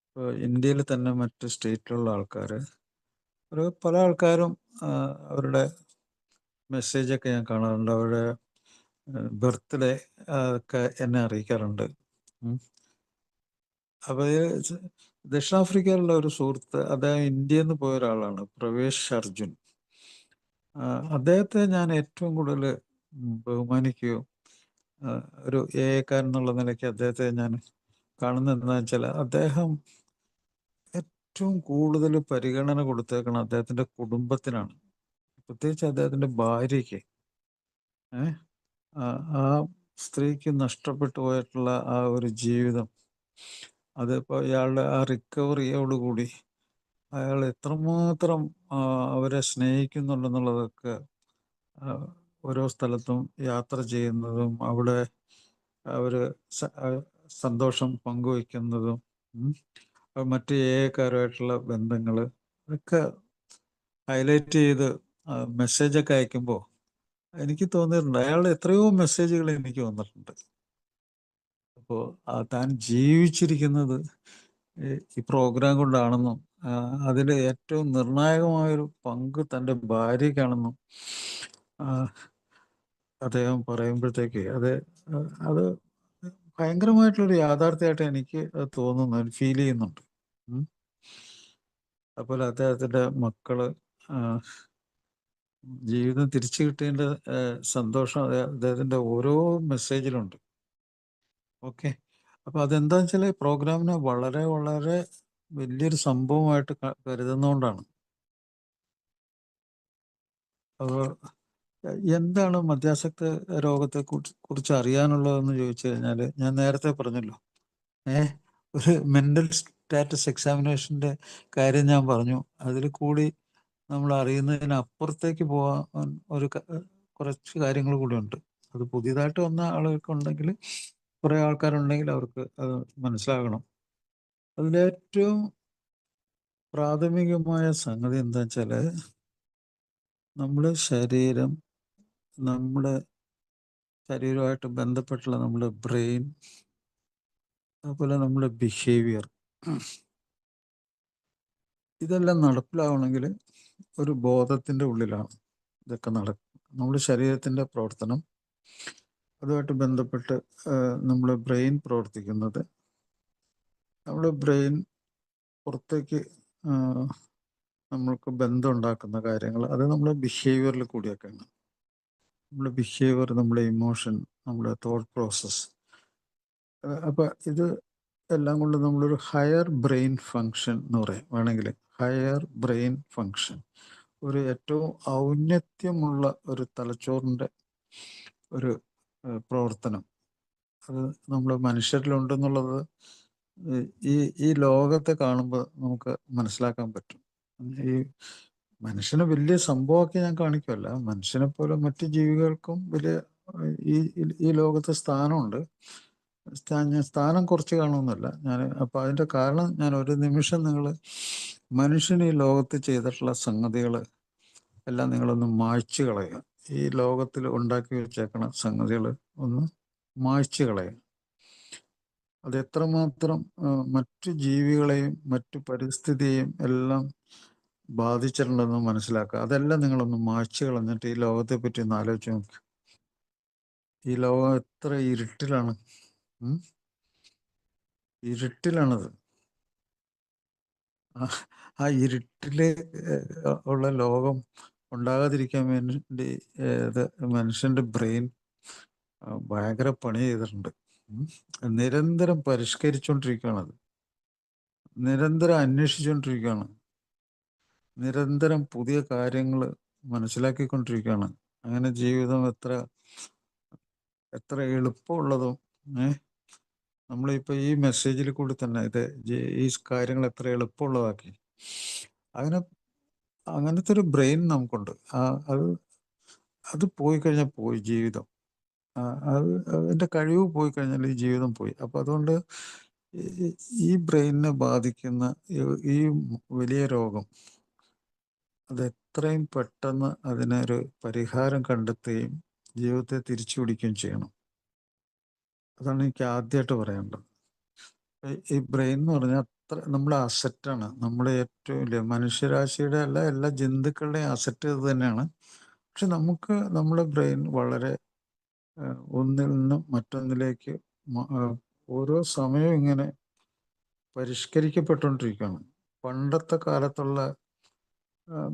ഇപ്പോൾ ഇന്ത്യയിൽ തന്നെ മറ്റ് സ്റ്റേറ്റിലുള്ള ആൾക്കാർ, ഒരു പല ആൾക്കാരും അവരുടെ മെസ്സേജൊക്കെ ഞാൻ കാണാറുണ്ട്. അവരുടെ ബർത്ത്ഡേ ഒക്കെ എന്നെ അറിയിക്കാറുണ്ട്. അപ്പോൾ ദക്ഷിണാഫ്രിക്കയിലുള്ള ഒരു സുഹൃത്ത്, അദ്ദേഹം ഇന്ത്യയിൽ നിന്ന് പോയ ഒരാളാണ്, പ്രവേശ് അർജുൻ. അദ്ദേഹത്തെ ഞാൻ ഏറ്റവും കൂടുതൽ ബഹുമാനിക്കുകയും ഒരു എക്കാരൻ എന്നുള്ള നിലയ്ക്ക് അദ്ദേഹത്തെ ഞാൻ കാണുന്നത് എന്താണെന്ന് വെച്ചാൽ, അദ്ദേഹം ഏറ്റവും കൂടുതൽ പരിഗണന കൊടുത്തേക്കണം അദ്ദേഹത്തിൻ്റെ കുടുംബത്തിനാണ്, പ്രത്യേകിച്ച് അദ്ദേഹത്തിൻ്റെ ഭാര്യയ്ക്ക്. ആ സ്ത്രീക്ക് നഷ്ടപ്പെട്ടു പോയിട്ടുള്ള ആ ഒരു ജീവിതം, അതിപ്പോൾ ഇയാളുടെ ആ റിക്കവറിയോടുകൂടി അയാൾ എത്രമാത്രം അവരെ സ്നേഹിക്കുന്നുണ്ടെന്നുള്ളതൊക്കെ ഓരോ സ്ഥലത്തും യാത്ര ചെയ്യുന്നതും അവിടെ അവർ സന്തോഷം പങ്കുവയ്ക്കുന്നതും മറ്റ് ഏകാരുമായിട്ടുള്ള ബന്ധങ്ങൾ ഒക്കെ ഹൈലൈറ്റ് ചെയ്ത് മെസ്സേജൊക്കെ അയക്കുമ്പോൾ എനിക്ക് തോന്നിയിട്ടുണ്ട്, അയാളുടെ എത്രയോ മെസ്സേജുകൾ എനിക്ക് വന്നിട്ടുണ്ട്. അപ്പോൾ താൻ ജീവിച്ചിരിക്കുന്നത് ഈ പ്രോഗ്രാം കൊണ്ടാണെന്നും അതിൽ ഏറ്റവും നിർണായകമായൊരു പങ്ക് തൻ്റെ ഭാര്യയ്ക്കാണെന്നും അദ്ദേഹം പറയുമ്പോഴത്തേക്ക് അത് ഭയങ്കരമായിട്ടുള്ളൊരു യാഥാർത്ഥ്യമായിട്ട് എനിക്ക് തോന്നുന്നു, ഫീൽ ചെയ്യുന്നുണ്ട്. അതുപോലെ അദ്ദേഹത്തിൻ്റെ മക്കള് ജീവിതം തിരിച്ചു കിട്ടേണ്ട സന്തോഷം അദ്ദേഹത്തിൻ്റെ ഓരോ മെസ്സേജിലുണ്ട്. ഓക്കെ, അപ്പോൾ അതെന്താണെന്ന് വെച്ചാൽ പ്രോഗ്രാമിനെ വളരെ വളരെ വലിയൊരു സംഭവമായിട്ട് കരുതുന്നതുകൊണ്ടാണ്. അപ്പോൾ എന്താണ് മദ്യാസക്ത രോഗത്തെ കുറിച്ച് അറിയാനുള്ളതെന്ന് ചോദിച്ചു കഴിഞ്ഞാൽ, ഞാൻ നേരത്തെ പറഞ്ഞല്ലോ, ഒരു മെൻ്റൽ സ്റ്റാറ്റസ് എക്സാമിനേഷൻ്റെ കാര്യം ഞാൻ പറഞ്ഞു. അതിൽ കൂടി നമ്മൾ അറിയുന്നതിനപ്പുറത്തേക്ക് പോകാൻ കുറച്ച് കാര്യങ്ങൾ കൂടി ഉണ്ട്. അത് പുതിയതായിട്ട് വന്ന ആളുകൾക്കുണ്ടെങ്കിൽ, കുറേ ആൾക്കാരുണ്ടെങ്കിൽ അവർക്ക് അത് മനസ്സിലാകണം. അതിലേറ്റവും പ്രാഥമികമായ സംഗതി എന്താ വെച്ചാൽ, നമ്മുടെ ശരീരമായിട്ട് ബന്ധപ്പെട്ടുള്ള നമ്മുടെ ബ്രെയിൻ, അതുപോലെ നമ്മുടെ ബിഹേവിയർ, ഇതെല്ലാം നടപ്പിലാവണമെങ്കിൽ ഒരു ബോധത്തിൻ്റെ ഉള്ളിലാണ് ഇതൊക്കെ നടക്കും. നമ്മുടെ ശരീരത്തിൻ്റെ പ്രവർത്തനം, അതുമായിട്ട് ബന്ധപ്പെട്ട് നമ്മുടെ ബ്രെയിൻ പ്രവർത്തിക്കുന്നത്, നമ്മുടെ ബ്രെയിൻ പുറത്തേക്ക് നമ്മൾക്ക് ബന്ധം ഉണ്ടാക്കുന്ന കാര്യങ്ങൾ, അത് നമ്മുടെ ബിഹേവിയറിൽ കൂടിയൊക്കെയാണ്. നമ്മുടെ ബിഹേവിയർ, നമ്മുടെ ഇമോഷൻ, നമ്മുടെ തോട്ട് പ്രോസസ്സ്. അപ്പം ഇത് എല്ലാം കൊണ്ട് നമ്മളൊരു ഹയർ ബ്രെയിൻ ഫങ്ഷൻ എന്ന് പറയാം വേണമെങ്കിൽ. ഹയർ ബ്രെയിൻ ഫങ്ഷൻ, ഒരു ഏറ്റവും ഔന്നത്യമുള്ള ഒരു തലച്ചോറിൻ്റെ ഒരു പ്രവർത്തനം, അത് നമ്മുടെ മനുഷ്യരിലുണ്ടെന്നുള്ളത് ഈ ലോകത്തെ കാണുമ്പോൾ നമുക്ക് മനസ്സിലാക്കാൻ പറ്റും. ഈ മനുഷ്യന് വലിയ സംഭവമൊക്കെ ഞാൻ കാണിക്കുമല്ല, മനുഷ്യനെ പോലെ മറ്റ് ജീവികൾക്കും വലിയ ഈ ലോകത്ത് സ്ഥാനമുണ്ട്. സ്ഥാനം കുറച്ച് കാണുമെന്നല്ല ഞാൻ. അപ്പോൾ അതിൻ്റെ കാരണം ഞാൻ ഒരു നിമിഷം മനുഷ്യൻ ഈ ലോകത്ത് ചെയ്തിട്ടുള്ള സംഗതികൾ എല്ലാം നിങ്ങളൊന്ന് മായ്ച്ചു കളയുക. ഈ ലോകത്തിൽ ഉണ്ടാക്കി വെച്ചേക്കണ സംഗതികൾ ഒന്ന് മായ്ച്ചു കളയുക. അത് എത്രമാത്രം മറ്റു ജീവികളെയും മറ്റു പരിസ്ഥിതിയെയും എല്ലാം ബാധിച്ചിട്ടുണ്ടെന്ന് മനസ്സിലാക്കുക. അതെല്ലാം നിങ്ങളൊന്ന് മായ്ച്ചു കളഞ്ഞിട്ട് ഈ ലോകത്തെ പറ്റി ഒന്ന് ആലോചിച്ച് നോക്കുക. ഈ ലോകം എത്ര ഇരുട്ടിലാണ്, ഇരുട്ടിലാണത്. ആ ഇരുട്ടിൽ ഉള്ള ലോകം ഉണ്ടാകാതിരിക്കാൻ വേണ്ടി മനുഷ്യൻ്റെ ബ്രെയിൻ ഭയങ്കര പണി ചെയ്തിട്ടുണ്ട്. നിരന്തരം പരിഷ്കരിച്ചുകൊണ്ടിരിക്കുകയാണത്, നിരന്തരം അന്വേഷിച്ചുകൊണ്ടിരിക്കുകയാണ്, നിരന്തരം പുതിയ കാര്യങ്ങൾ മനസ്സിലാക്കിക്കൊണ്ടിരിക്കുകയാണ്. അങ്ങനെ ജീവിതം എത്ര എളുപ്പമുള്ളതും നമ്മളിപ്പോൾ ഈ മെസ്സേജിൽ കൂടി തന്നെ ഈ കാര്യങ്ങൾ എത്ര എളുപ്പമുള്ളതാക്കി. അങ്ങനത്തെ ഒരു ബ്രെയിൻ നമുക്കുണ്ട്. അത് പോയി കഴിഞ്ഞാൽ പോയി ജീവിതം. അതിൻ്റെ കഴിവ് പോയി കഴിഞ്ഞാൽ ഈ ജീവിതം പോയി. അപ്പം അതുകൊണ്ട് ഈ ബ്രെയിനിനെ ബാധിക്കുന്ന ഈ വലിയ രോഗം അത് എത്രയും പെട്ടെന്ന് അതിനൊരു പരിഹാരം കണ്ടെത്തുകയും ജീവിതത്തെ തിരിച്ചു പിടിക്കുകയും ചെയ്യണം. അതാണ് എനിക്ക് ആദ്യമായിട്ട് പറയേണ്ടത്. ഈ ബ്രെയിൻ എന്ന് പറഞ്ഞാൽ അത്ര നമ്മുടെ അസറ്റാണ്. നമ്മുടെ ഏറ്റവും വലിയ മനുഷ്യരാശിയുടെ അല്ല, എല്ലാ ജന്തുക്കളുടെയും അസറ്റ് ഇത് തന്നെയാണ്. പക്ഷെ നമുക്ക് നമ്മുടെ ബ്രെയിൻ വളരെ ഒന്നിൽ നിന്നും മറ്റൊന്നിലേക്ക് ഓരോ സമയവും ഇങ്ങനെ പരിഷ്കരിക്കപ്പെട്ടുകൊണ്ടിരിക്കുകയാണ്. പണ്ടത്തെ കാലത്തുള്ള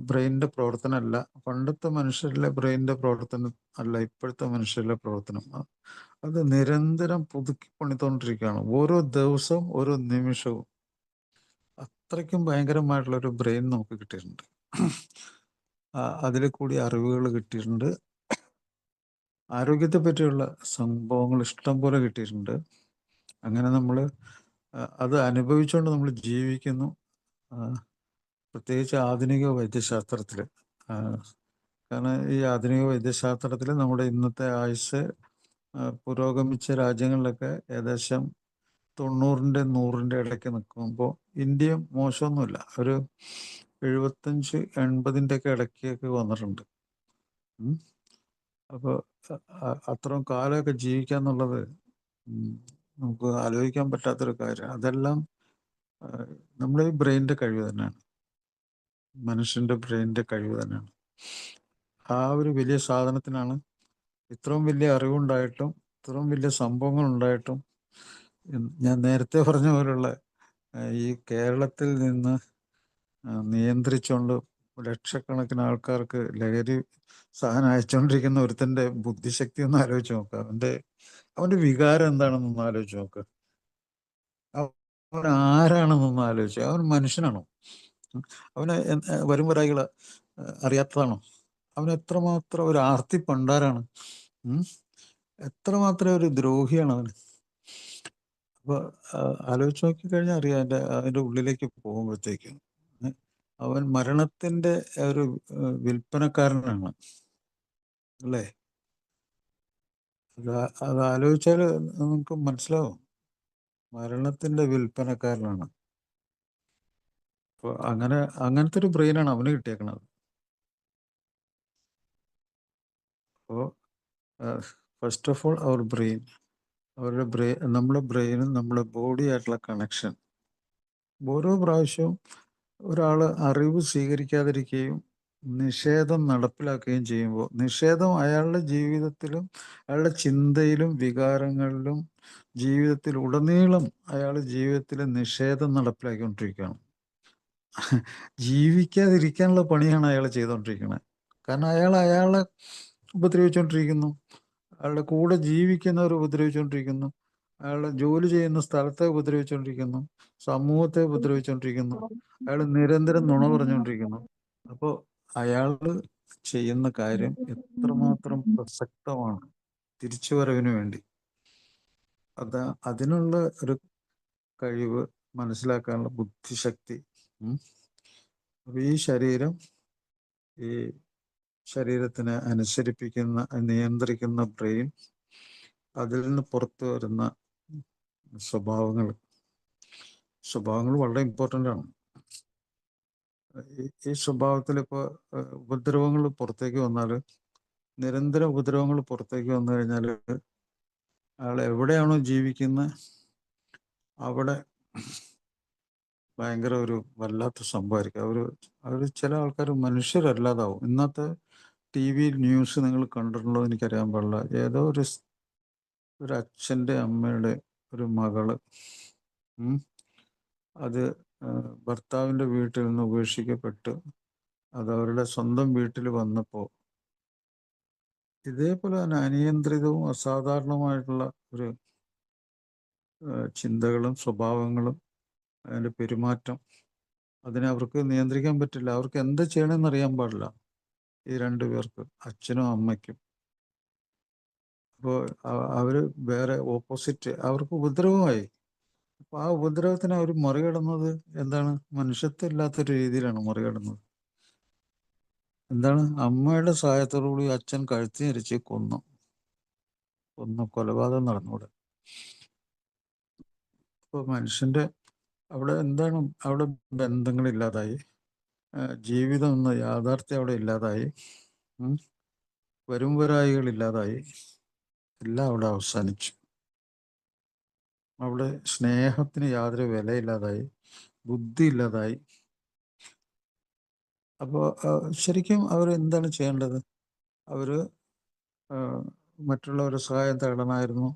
ബ്രെയിനിൻ്റെ പ്രവർത്തനമല്ല, പണ്ടത്തെ മനുഷ്യരിലെ ബ്രെയിനിൻ്റെ പ്രവർത്തനം അല്ല ഇപ്പോഴത്തെ മനുഷ്യരിലെ പ്രവർത്തനം. അത് നിരന്തരം പുതുക്കി പണിതുകൊണ്ടിരിക്കുകയാണ്. ഓരോ ദിവസവും ഓരോ നിമിഷവും അത്രയ്ക്കും ഭയങ്കരമായിട്ടുള്ളൊരു ബ്രെയിൻ നമുക്ക് കിട്ടിയിട്ടുണ്ട്. അതിൽ കൂടി അറിവുകൾ കിട്ടിയിട്ടുണ്ട്, ആരോഗ്യത്തെ പറ്റിയുള്ള സംഭവങ്ങൾ ഇഷ്ടം പോലെ കിട്ടിയിട്ടുണ്ട്. അങ്ങനെ നമ്മൾ അത് അനുഭവിച്ചുകൊണ്ട് നമ്മൾ ജീവിക്കുന്നു. പ്രത്യേകിച്ച് ആധുനിക വൈദ്യശാസ്ത്രത്തിൽ. കാരണം ഈ ആധുനിക വൈദ്യശാസ്ത്രത്തിൽ നമ്മുടെ ഇന്നത്തെ ആയുസ് പുരോഗമിച്ച രാജ്യങ്ങളിലൊക്കെ ഏകദേശം 90-ന്റെ 100-ന്റെ ഇടയ്ക്ക് നിൽക്കുമ്പോൾ ഇന്ത്യയും മോശമൊന്നുമില്ല. ഒരു 75-80-ൻ്റെ ഒക്കെ ഇടയ്ക്കൊക്കെ വന്നിട്ടുണ്ട്. അപ്പോൾ അത്രയും കാലമൊക്കെ ജീവിക്കുക എന്നുള്ളത് നമുക്ക് ആലോചിക്കാൻ പറ്റാത്തൊരു കാര്യം. അതെല്ലാം നമ്മുടെ ഈ ബ്രെയിനിൻ്റെ കഴിവ് തന്നെയാണ്, മനുഷ്യൻ്റെ ബ്രെയിനിൻ്റെ കഴിവ് തന്നെയാണ്. ആ ഒരു വലിയ സാധനത്തിനാണ് ഇത്രയും വലിയ അറിവുണ്ടായിട്ടും ഇത്രയും വലിയ സംഭവങ്ങൾ ഉണ്ടായിട്ടും ഞാൻ നേരത്തെ പറഞ്ഞ പോലുള്ള ഈ കേരളത്തിൽ നിന്ന് നിയന്ത്രിച്ചുകൊണ്ട് ലക്ഷക്കണക്കിന് ആൾക്കാർക്ക് ലഹരി സാധനം അയച്ചുകൊണ്ടിരിക്കുന്ന ഒരുത്തൻ്റെ ബുദ്ധിശക്തി ഒന്ന് ആലോചിച്ച് നോക്കുക. അവൻ്റെ വികാരം എന്താണെന്നൊന്ന് ആലോചിച്ച് നോക്കുക. അവൻ ആരാണെന്നൊന്ന് ആലോചിച്ച്. അവൻ മനുഷ്യനാണോ? അവന് വരും വരായികൾ അറിയാത്തതാണോ? അവൻ എത്രമാത്രം ഒരു ആർത്തി പണ്ടാരാണ്, എത്രമാത്രം ഒരു ദ്രോഹിയാണ് അവൻ. അപ്പോൾ ആലോചിച്ച് നോക്കിക്കഴിഞ്ഞാൽ അറിയാം അതിൻ്റെ ഉള്ളിലേക്ക് പോകുമ്പോഴത്തേക്ക് അവൻ മരണത്തിൻ്റെ ഒരു വിൽപ്പനക്കാരനാണ്, അല്ലേ? അത് ആലോചിച്ചാൽ നമുക്ക് മനസ്സിലാവും, മരണത്തിൻ്റെ വിൽപ്പനക്കാരനാണ്. അപ്പോൾ അങ്ങനത്തെ ഒരു ബ്രെയിനാണ് അവന് കിട്ടിയേക്കണത്. അപ്പോൾ ഫസ്റ്റ് ഓഫ് ഓൾ അവർ ബ്രെയിൻ, നമ്മുടെ ബ്രെയിനും നമ്മുടെ ബോഡിയായിട്ടുള്ള കണക്ഷൻ. ഓരോ പ്രാവശ്യവും ഒരാൾ അറിവ് സ്വീകരിക്കാതിരിക്കുകയും നിഷേധം നടപ്പിലാക്കുകയും ചെയ്യുമ്പോൾ, നിഷേധം അയാളുടെ ജീവിതത്തിലും അയാളുടെ ചിന്തയിലും വികാരങ്ങളിലും ജീവിതത്തിൽ ഉടനീളം അയാൾ ജീവിതത്തിൽ നിഷേധം നടപ്പിലാക്കിക്കൊണ്ടിരിക്കുകയാണ്. ജീവിക്കാതിരിക്കാനുള്ള പണിയാണ് അയാൾ ചെയ്തുകൊണ്ടിരിക്കുന്നത്. കാരണം അയാളെ ഉപദ്രവിച്ചുകൊണ്ടിരിക്കുന്നു, അയാളുടെ കൂടെ ജീവിക്കുന്നവർ ഉപദ്രവിച്ചുകൊണ്ടിരിക്കുന്നു, അയാളുടെ ജോലി ചെയ്യുന്ന സ്ഥലത്തെ ഉപദ്രവിച്ചുകൊണ്ടിരിക്കുന്നു, സമൂഹത്തെ ഉപദ്രവിച്ചുകൊണ്ടിരിക്കുന്നു, അയാൾ നിരന്തരം നുണ പറഞ്ഞുകൊണ്ടിരിക്കുന്നു. അപ്പോൾ അയാൾ ചെയ്യുന്ന കാര്യം എത്രമാത്രം പ്രസക്തമാണ് തിരിച്ചുവരവിന് വേണ്ടി. അതിനുള്ള ഒരു കഴിവ്, മനസ്സിലാക്കാനുള്ള ബുദ്ധിശക്തി. അപ്പോൾ ഈ ശരീരത്തിനെ അനുസരിപ്പിക്കുന്ന, നിയന്ത്രിക്കുന്ന ബ്രെയിൻ, അതിൽ നിന്ന് പുറത്തു വരുന്ന സ്വഭാവങ്ങൾ വളരെ ഇമ്പോർട്ടൻ്റ് ആണ്. ഈ സ്വഭാവത്തിൽ ഇപ്പോൾ ഉപദ്രവങ്ങൾ പുറത്തേക്ക് വന്നാൽ, നിരന്തരം ഉപദ്രവങ്ങൾ പുറത്തേക്ക് വന്നു കഴിഞ്ഞാൽ അയാൾ എവിടെയാണോ ജീവിക്കുന്നത് അവിടെ ഭയങ്കര ഒരു വല്ലാത്ത സംഭവമായിരിക്കും. അവർ ചില ആൾക്കാർ മനുഷ്യരല്ലാതാവും. ഇന്നത്തെ TV ന്യൂസ് നിങ്ങൾ കണ്ടിട്ടുണ്ടോ എനിക്കറിയാൻ പാടില്ല. ഏതോ ഒരു അച്ഛൻ്റെ അമ്മയുടെ ഒരു മകള് അത് ഭർത്താവിൻ്റെ വീട്ടിൽ നിന്ന് ഉപേക്ഷിക്കപ്പെട്ട് അത് അവരുടെ സ്വന്തം വീട്ടിൽ വന്നപ്പോൾ ഇതേപോലെ തന്നെ അനിയന്ത്രിതവും അസാധാരണമായിട്ടുള്ള ഒരു ചിന്തകളും സ്വഭാവങ്ങളും അതിൻ്റെ പെരുമാറ്റം, അതിനെ അവർക്ക് നിയന്ത്രിക്കാൻ പറ്റില്ല. അവർക്ക് എന്ത് ചെയ്യണമെന്ന് അറിയാൻ പാടില്ല ഈ രണ്ടു പേർക്ക്, അച്ഛനും അമ്മയ്ക്കും. അപ്പോൾ അവർ വേറെ ഓപ്പോസിറ്റ്, അവർക്ക് ഉപദ്രവമായി. അപ്പോൾ ആ ഉപദ്രവത്തിന് അവർ മറികടന്നത് എന്താണ്? മനുഷ്യത്വം ഇല്ലാത്തൊരു രീതിയിലാണ് മറികടന്നത്. എന്താണ്? അമ്മയുടെ സഹായത്തോടുകൂടി അച്ഛൻ കഴുത്തി ഞെരിച്ച് കൊന്നു. ഒന്ന് കൊലപാതകം നടന്നുകൂടെ? ഇപ്പോൾ മനുഷ്യൻ്റെ അവിടെ എന്താണ്, അവിടെ ബന്ധങ്ങളില്ലാതായി, ജീവിതം എന്ന യാഥാർത്ഥ്യം അവിടെ ഇല്ലാതായി, വരും വരായികളില്ലാതായി, എല്ലാം അവിടെ അവസാനിച്ചു. അവിടെ സ്നേഹത്തിന് യാതൊരു വിലയില്ലാതായി, ബുദ്ധി ഇല്ലാതായി. അപ്പോൾ ശരിക്കും അവർ എന്താണ് ചെയ്യേണ്ടത്? അവർ മറ്റുള്ളവരുടെ സഹായം തേടണമായിരുന്നു.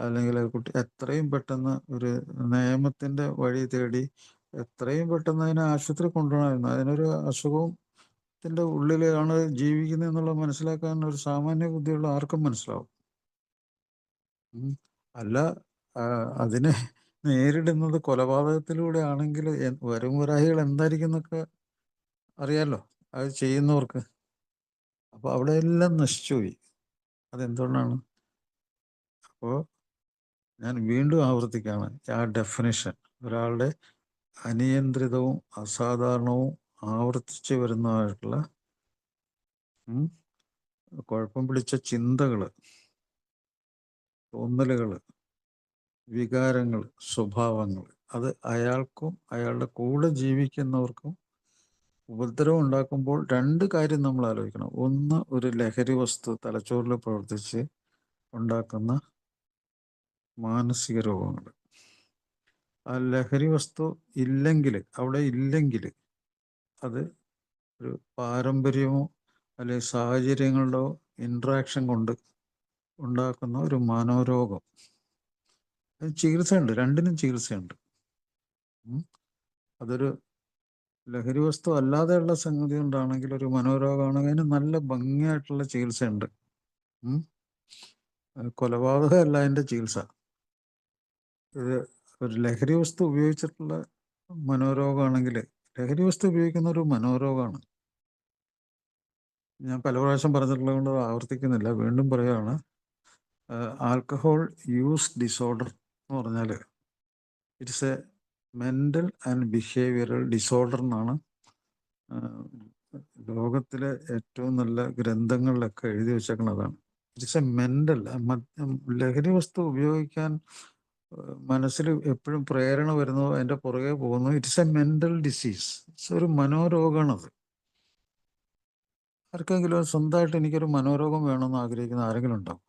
അല്ലെങ്കിൽ കുട്ടി എത്രയും പെട്ടെന്ന് ഒരു നിയമത്തിൻ്റെ വഴി തേടി എത്രയും പെട്ടെന്ന് അതിനെ ആശുപത്രി കൊണ്ടുപോകണമായിരുന്നു. അതിനൊരു അസുഖത്തിൻ്റെ ഉള്ളിലാണ് ജീവിക്കുന്നത് എന്നുള്ളത് മനസ്സിലാക്കാൻ ഒരു സാമാന്യ ബുദ്ധിയുള്ള ആർക്കും മനസ്സിലാവും. അല്ല, അതിനെ നേരിടുന്നത് കൊലപാതകത്തിലൂടെ ആണെങ്കിൽ വരും വരാഹികൾ എന്തായിരിക്കും എന്നൊക്കെ അറിയാലോ, അത് ചെയ്യുന്നവർക്ക്. അപ്പോൾ അവിടെ എല്ലാം നശിച്ചുപോയി. അതെന്തുകൊണ്ടാണ്? അപ്പോൾ ഞാൻ വീണ്ടും ആവർത്തിക്കുകയാണ് ആ ഡെഫിനിഷൻ. ഒരാളുടെ അനിയന്ത്രിതവും അസാധാരണവും ആവർത്തിച്ച് വരുന്നതായിട്ടുള്ള കുഴപ്പം പിടിച്ച ചിന്തകൾ, തോന്നലുകൾ, വികാരങ്ങൾ, സ്വഭാവങ്ങൾ, അത് അയാൾക്കും അയാളുടെ കൂടെ ജീവിക്കുന്നവർക്കും ഉപദ്രവം ഉണ്ടാക്കുമ്പോൾ രണ്ട് കാര്യം നമ്മൾ ആലോചിക്കണം. ഒന്ന്, ഒരു ലഹരി വസ്തു തലച്ചോറിൽ പ്രവർത്തിച്ച് ഉണ്ടാക്കുന്ന മാനസിക രോഗങ്ങൾ. ആ ലഹരി വസ്തു ഇല്ലെങ്കിൽ, അവിടെ ഇല്ലെങ്കിൽ, അത് ഒരു പാരമ്പര്യമോ അല്ലെങ്കിൽ സാഹചര്യങ്ങളുടെയോ ഇൻട്രാക്ഷൻ കൊണ്ട് ഉണ്ടാക്കുന്ന ഒരു മനോരോഗം. ചികിത്സയുണ്ട്, രണ്ടിനും ചികിത്സയുണ്ട്. അതൊരു ലഹരി വസ്തു അല്ലാതെയുള്ള സംഗതി കൊണ്ടാണെങ്കിൽ, ഒരു മനോരോഗമാണെങ്കിൽ അതിന് നല്ല ഭംഗിയായിട്ടുള്ള ചികിത്സയുണ്ട്. കൊലപാതകമല്ല അതിൻ്റെ ചികിത്സ. ഇത് ഒരു ലഹരി വസ്തു ഉപയോഗിച്ചിട്ടുള്ള മനോരോഗമാണെങ്കിൽ, ലഹരി വസ്തു ഉപയോഗിക്കുന്ന ഒരു മനോരോഗമാണ്. ഞാൻ പല പ്രാവശ്യം പറഞ്ഞിട്ടുള്ളത് കൊണ്ട് ആവർത്തിക്കുന്നില്ല, വീണ്ടും പറയുകയാണ്. ആൽക്കഹോൾ യൂസ് ഡിസോർഡർ എന്ന് പറഞ്ഞാൽ it's a mental and behavioural disorder എന്നാണ് ലോകത്തിലെ ഏറ്റവും നല്ല ഗ്രന്ഥങ്ങളിലൊക്കെ എഴുതി വെച്ചേക്കുന്നതാണ്. It's a mental. ലഹരി വസ്തു ഉപയോഗിക്കാൻ മനസ്സിൽ എപ്പോഴും പ്രേരണ വരുന്നു, അതിൻ്റെ പുറകെ പോകുന്നു. It's a mental disease. It's ഒരു മനോരോഗമാണത്. ആർക്കെങ്കിലും സ്വന്തമായിട്ട് എനിക്കൊരു മനോരോഗം വേണമെന്ന് ആഗ്രഹിക്കുന്ന ആരെങ്കിലും ഉണ്ടാവും?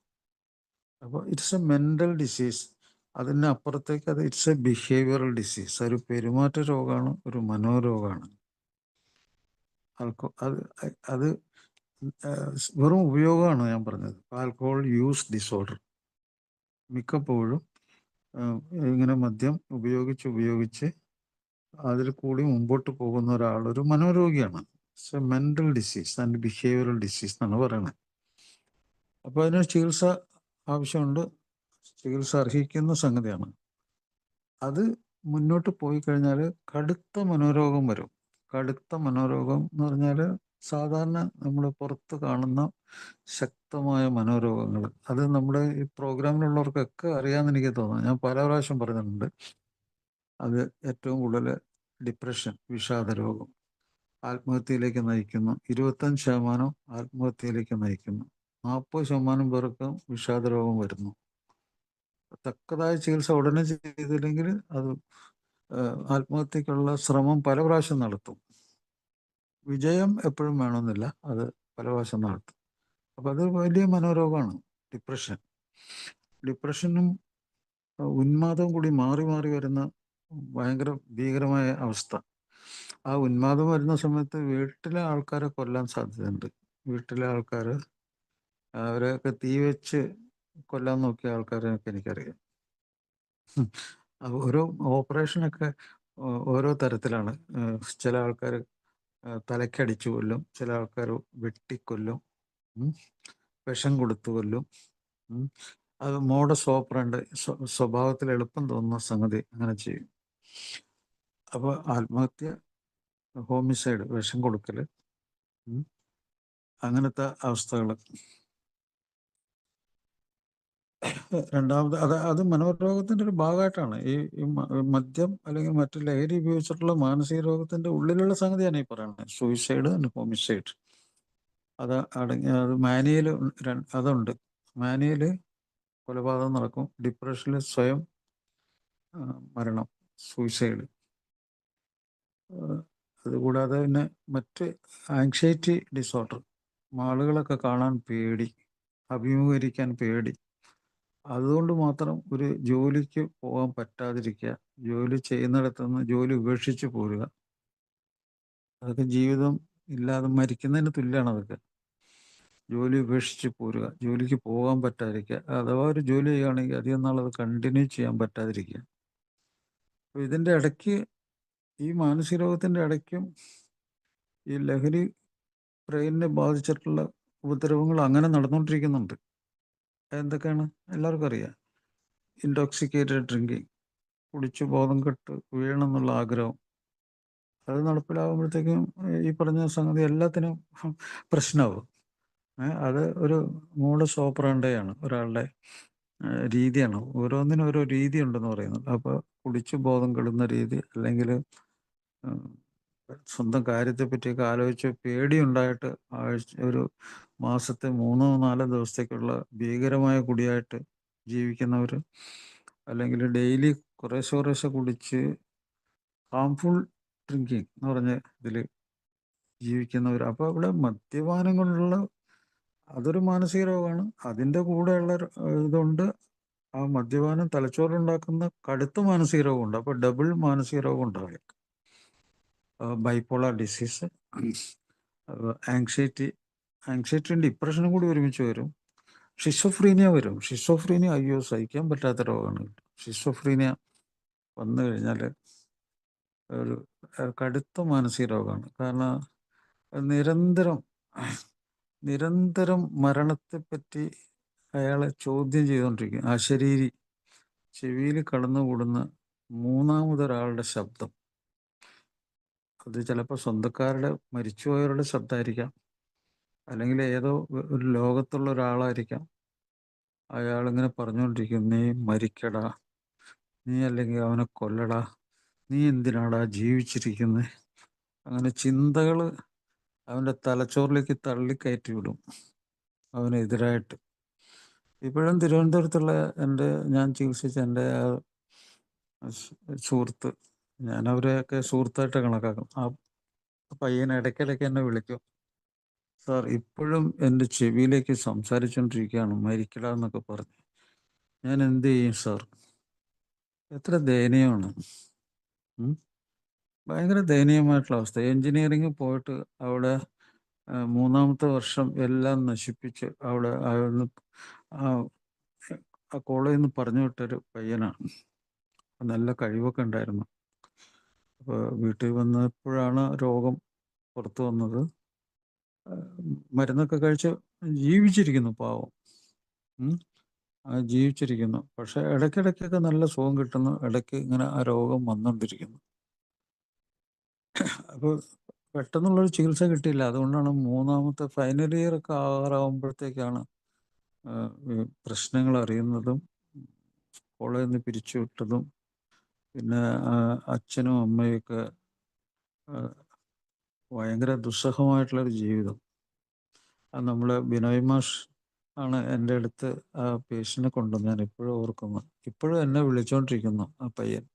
അപ്പോൾ ഇറ്റ്സ് എ മെൻ്റൽ ഡിസീസ്. അതിന് അപ്പുറത്തേക്ക് അത് ഇറ്റ്സ് എ ബിഹേവിയറൽ ഡിസീസ്. ഒരു പെരുമാറ്റ രോഗമാണ്, ഒരു മനോരോഗമാണ്. അത് വെറും ഉപയോഗമാണ് ഞാൻ പറഞ്ഞത്. Alcohol use disorder. മിക്കപ്പോഴും ഇങ്ങനെ മദ്യം ഉപയോഗിച്ച് അതിൽ കൂടി മുമ്പോട്ട് പോകുന്ന ഒരാൾ ഒരു മനോരോഗിയാണ്. It's a mental disease and behavioural disease എന്നാണ് പറയുന്നത്. അപ്പോൾ അതിന് ചികിത്സ ആവശ്യമുണ്ട്, ചികിത്സ അർഹിക്കുന്ന സംഗതിയാണ്. അത് മുന്നോട്ട് പോയി കഴിഞ്ഞാൽ കടുത്ത മനോരോഗം വരും. കടുത്ത മനോരോഗം എന്ന് പറഞ്ഞാൽ സാധാരണ നമ്മൾ പുറത്ത് കാണുന്ന ശക്തമായ മനോരോഗങ്ങൾ. അത് നമ്മുടെ ഈ പ്രോഗ്രാമിലുള്ളവർക്കൊക്കെ അറിയാമെന്ന് എനിക്ക് തോന്നുന്നു. ഞാൻ പല പ്രാവശ്യം പറഞ്ഞിട്ടുണ്ട്. അത് ഏറ്റവും കൂടുതൽ ഡിപ്രഷൻ, വിഷാദരോഗം ആത്മഹത്യയിലേക്ക് നയിക്കുന്നു. 25% ആത്മഹത്യയിലേക്ക് നയിക്കുന്നു. 40% പേർക്ക് വിഷാദരോഗം വരുന്നു. തക്കതായ ചികിത്സ ഉടനെ ചെയ്തില്ലെങ്കിൽ അത് ആത്മഹത്യക്കുള്ള ശ്രമം പല പ്രാവശ്യം നടത്തും. വിജയം എപ്പോഴും വേണമെന്നില്ല, അത് പല പ്രാവശ്യം നടത്തും. അപ്പം അത് വലിയ മനോരോഗമാണ് ഡിപ്രഷൻ. ഡിപ്രഷനും ഉന്മാദവും കൂടി മാറി മാറി വരുന്ന ഭയങ്കര ഭീകരമായ അവസ്ഥ. ആ ഉന്മാദം വരുന്ന സമയത്ത് വീട്ടിലെ ആൾക്കാരെ കൊല്ലാൻ സാധ്യതയുണ്ട്. വീട്ടിലെ ആൾക്കാർ, അവരെയൊക്കെ തീ വെച്ച് കൊല്ലാൻ നോക്കിയ ആൾക്കാരെയൊക്കെ എനിക്കറിയാം. ഓരോ ഓപ്പറേഷനൊക്കെ ഓരോ തരത്തിലാണ്. ചില ആൾക്കാർ തലക്കടിച്ചു കൊല്ലും, ചില ആൾക്കാർ വെട്ടിക്കൊല്ലും, വിഷം കൊടുത്തു കൊല്ലും. അത് മോഡസ് ഓപ്പറandi, സ്വഭാവത്തിൽ എളുപ്പം തോന്നുന്ന സംഗതി അങ്ങനെ ചെയ്യും. അപ്പോൾ ആത്മഹത്യ, ഹോമിസൈഡ്, വിഷം കൊടുക്കൽ, അങ്ങനത്തെ അവസ്ഥകൾ. രണ്ടാമത് അത് മനോരോഗത്തിൻ്റെ ഒരു ഭാഗമായിട്ടാണ്. ഈ മദ്യം അല്ലെങ്കിൽ മറ്റു ലഹരി ഉപയോഗിച്ചിട്ടുള്ള മാനസിക രോഗത്തിൻ്റെ ഉള്ളിലുള്ള സംഗതിയാണ് ഈ പറയുന്നത്. Suicide and homicide. അത് മാനുവൽ അതുണ്ട്. മാനുവൽ കൊലപാതകം നടക്കും, ഡിപ്രഷനിൽ സ്വയം മരണം, സൂയിസൈഡ്. അതുകൂടാതെ തന്നെ മറ്റ് ആങ്സൈറ്റി ഡിസോർഡർ, ആളുകളൊക്കെ കാണാൻ പേടി, അഭിമുഖീകരിക്കാൻ പേടി, അതുകൊണ്ട് മാത്രം ഒരു ജോലിക്ക് പോകാൻ പറ്റാതിരിക്കുക, ജോലി ചെയ്യുന്നിടത്ത് നിന്ന് ജോലി ഉപേക്ഷിച്ച് പോരുക, അതൊക്കെ ജീവിതം ഇല്ലാതെ മരിക്കുന്നതിന് തുല്യമാണ്. അതൊക്കെ ജോലി ഉപേക്ഷിച്ച് പോരുക, ജോലിക്ക് പോകാൻ പറ്റാതിരിക്കുക, അഥവാ ഒരു ജോലി ചെയ്യുകയാണെങ്കിൽ അധികം നാളത് കണ്ടിന്യൂ ചെയ്യാൻ പറ്റാതിരിക്കുക. അപ്പോൾ ഇതിൻ്റെ ഇടയ്ക്ക്, ഈ മാനസിക രോഗത്തിൻ്റെ ഇടയ്ക്കും ഈ ലഹരി ബ്രെയിനിനെ ബാധിച്ചിട്ടുള്ള ഉപദ്രവങ്ങൾ അങ്ങനെ നടന്നുകൊണ്ടിരിക്കുന്നുണ്ട്. എന്തൊക്കെയാണ് എല്ലാവർക്കും അറിയാം. ഇൻടോക്സിക്കേറ്റഡ് ഡ്രിങ്കിങ്, കുടിച്ച് ബോധം കെട്ട് വീഴണമെന്നുള്ള ആഗ്രഹം, അത് നടപ്പിലാകുമ്പോഴത്തേക്കും ഈ പറഞ്ഞ സംഗതി എല്ലാത്തിനും പ്രശ്നമാകും. അത് ഒരു മോഡസ് ഓപ്പറാണ്ടയാണ്, ഒരാളുടെ രീതിയാണ്. ഓരോന്നിനും ഓരോ രീതി ഉണ്ടെന്ന് പറയുന്നത്. അപ്പോൾ കുടിച്ച് ബോധം കെടുന്ന രീതി, അല്ലെങ്കിൽ സ്വന്തം കാര്യത്തെപ്പറ്റിയൊക്കെ ആലോചിച്ച് പേടിയുണ്ടായിട്ട് ഒരു മാസത്തെ 3-4 ദിവസത്തേക്കുള്ള ഭീകരമായ കുടിയായിട്ട് ജീവിക്കുന്നവർ, അല്ലെങ്കിൽ ഡെയിലി കുറേശ്ശെ കുറേശ്ശെ കുടിച്ച് ഹാംഫുൾ ഡ്രിങ്കിങ് എന്ന് പറഞ്ഞ ഇതിൽ ജീവിക്കുന്നവർ. അപ്പോൾ അവിടെ മദ്യപാനം കൊണ്ടുള്ള അതൊരു മാനസിക രോഗമാണ്. അതിൻ്റെ കൂടെയുള്ള ഇതുണ്ട്, ആ മദ്യപാനം തലച്ചോറുണ്ടാക്കുന്ന കടുത്ത മാനസിക രോഗമുണ്ട്. അപ്പോൾ ഡബിൾ മാനസിക രോഗം ഉണ്ടാവില്ല. ബൈപ്പോളർ ഡിസീസ്, ആങ്സൈറ്റിയും ഡിപ്രഷനും കൂടി ഒരുമിച്ച് വരും. ഷിസോഫ്രീനിയ വരും. ഷിസോഫ്രീനിയ അയ്യോ സഹിക്കാൻ പറ്റാത്ത രോഗമാണ്. ഷിസോഫ്രീനിയ വന്നു കഴിഞ്ഞാൽ ഒരു കടുത്ത മാനസിക രോഗമാണ്. കാരണം നിരന്തരം നിരന്തരം മരണത്തെപ്പറ്റി അയാളെ ചോദ്യം ചെയ്തുകൊണ്ടിരിക്കും. അശരീരി, ചെവിയിൽ കടന്നുകൂടുന്ന മൂന്നാമതൊരാളുടെ ശബ്ദം, അത് ചിലപ്പോൾ സ്വന്തക്കാരുടെ, മരിച്ചുപോയവരുടെ ശബ്ദമായിരിക്കാം, അല്ലെങ്കിൽ ഏതോ ഒരു ലോകത്തുള്ള ഒരാളായിരിക്കാം. അയാളിങ്ങനെ പറഞ്ഞുകൊണ്ടിരിക്കും, നീ മരിക്കടാ, നീ അല്ലെങ്കിൽ അവനെ കൊല്ലടാ, നീ എന്തിനാടാ ജീവിച്ചിരിക്കുന്നത്. അങ്ങനെ ചിന്തകൾ അവൻ്റെ തലച്ചോറിലേക്ക് തള്ളിക്കയറ്റി വിടും അവനെതിരായിട്ട്. ഇപ്പോഴും തിരുവനന്തപുരത്തുള്ള ഞാൻ ചികിത്സിച്ച എൻ്റെ സുഹൃത്ത്, ഞാൻ അവരെയൊക്കെ സുഹൃത്തായിട്ട് കണക്കാക്കും. ആ പയ്യൻ ഇടയ്ക്കിടയ്ക്ക് എന്നെ വിളിക്കും, സാർ ഇപ്പോഴും എൻ്റെ ചെവിയിലേക്ക് സംസാരിച്ചുകൊണ്ടിരിക്കുകയാണ്, മരിക്കടാ എന്നൊക്കെ പറഞ്ഞു. ഞാൻ എന്ത് ചെയ്യും സാർ? എത്ര ദയനീയമാണ്. ഭയങ്കര ദയനീയമായിട്ടുള്ള അവസ്ഥ. എൻജിനീയറിംഗ് പോയിട്ട് അവിടെ 3-ാമത്തെ വർഷം എല്ലാം നശിപ്പിച്ച് അവിടെ ആ കോളേജിൽ നിന്ന് പറഞ്ഞു വിട്ടൊരു പയ്യനാണ്. നല്ല കഴിവൊക്കെ ഉണ്ടായിരുന്നു. അപ്പോൾ വീട്ടിൽ വന്നപ്പോഴാണ് രോഗം പുറത്തു വന്നത്. മരുന്നൊക്കെ കഴിച്ച് ജീവിച്ചിരിക്കുന്നു പാവം. ജീവിച്ചിരിക്കുന്നു. പക്ഷെ ഇടയ്ക്കിടയ്ക്കൊക്കെ നല്ല സുഖം കിട്ടുന്നു, ഇടയ്ക്ക് ഇങ്ങനെ ആ രോഗം വന്നുകൊണ്ടിരിക്കുന്നു. അപ്പോൾ പെട്ടെന്നുള്ളൊരു ചികിത്സ കിട്ടിയില്ല. അതുകൊണ്ടാണ് 3-ാമത്തെ ഫൈനൽ ഇയർ ഒക്കെ ആറാകുമ്പോഴത്തേക്കാണ് പ്രശ്നങ്ങൾ അറിയുന്നതും, കോളേജിൽ നിന്ന് പിരിച്ചു വിട്ടതും, പിന്നെ അച്ഛനും അമ്മയൊക്കെ ഭയങ്കര ദുസ്സഹമായിട്ടുള്ളൊരു ജീവിതം. അത് നമ്മളെ ബിനോയ് മാഷ് ആണ് എൻ്റെ അടുത്ത് ആ പേഷ്യനെ കൊണ്ടുവന്ന് ഞാൻ ഇപ്പോഴും ഓർക്കുന്നു. ഇപ്പോഴും എന്നെ വിളിച്ചുകൊണ്ടിരിക്കുന്നു ആ പയ്യൻ.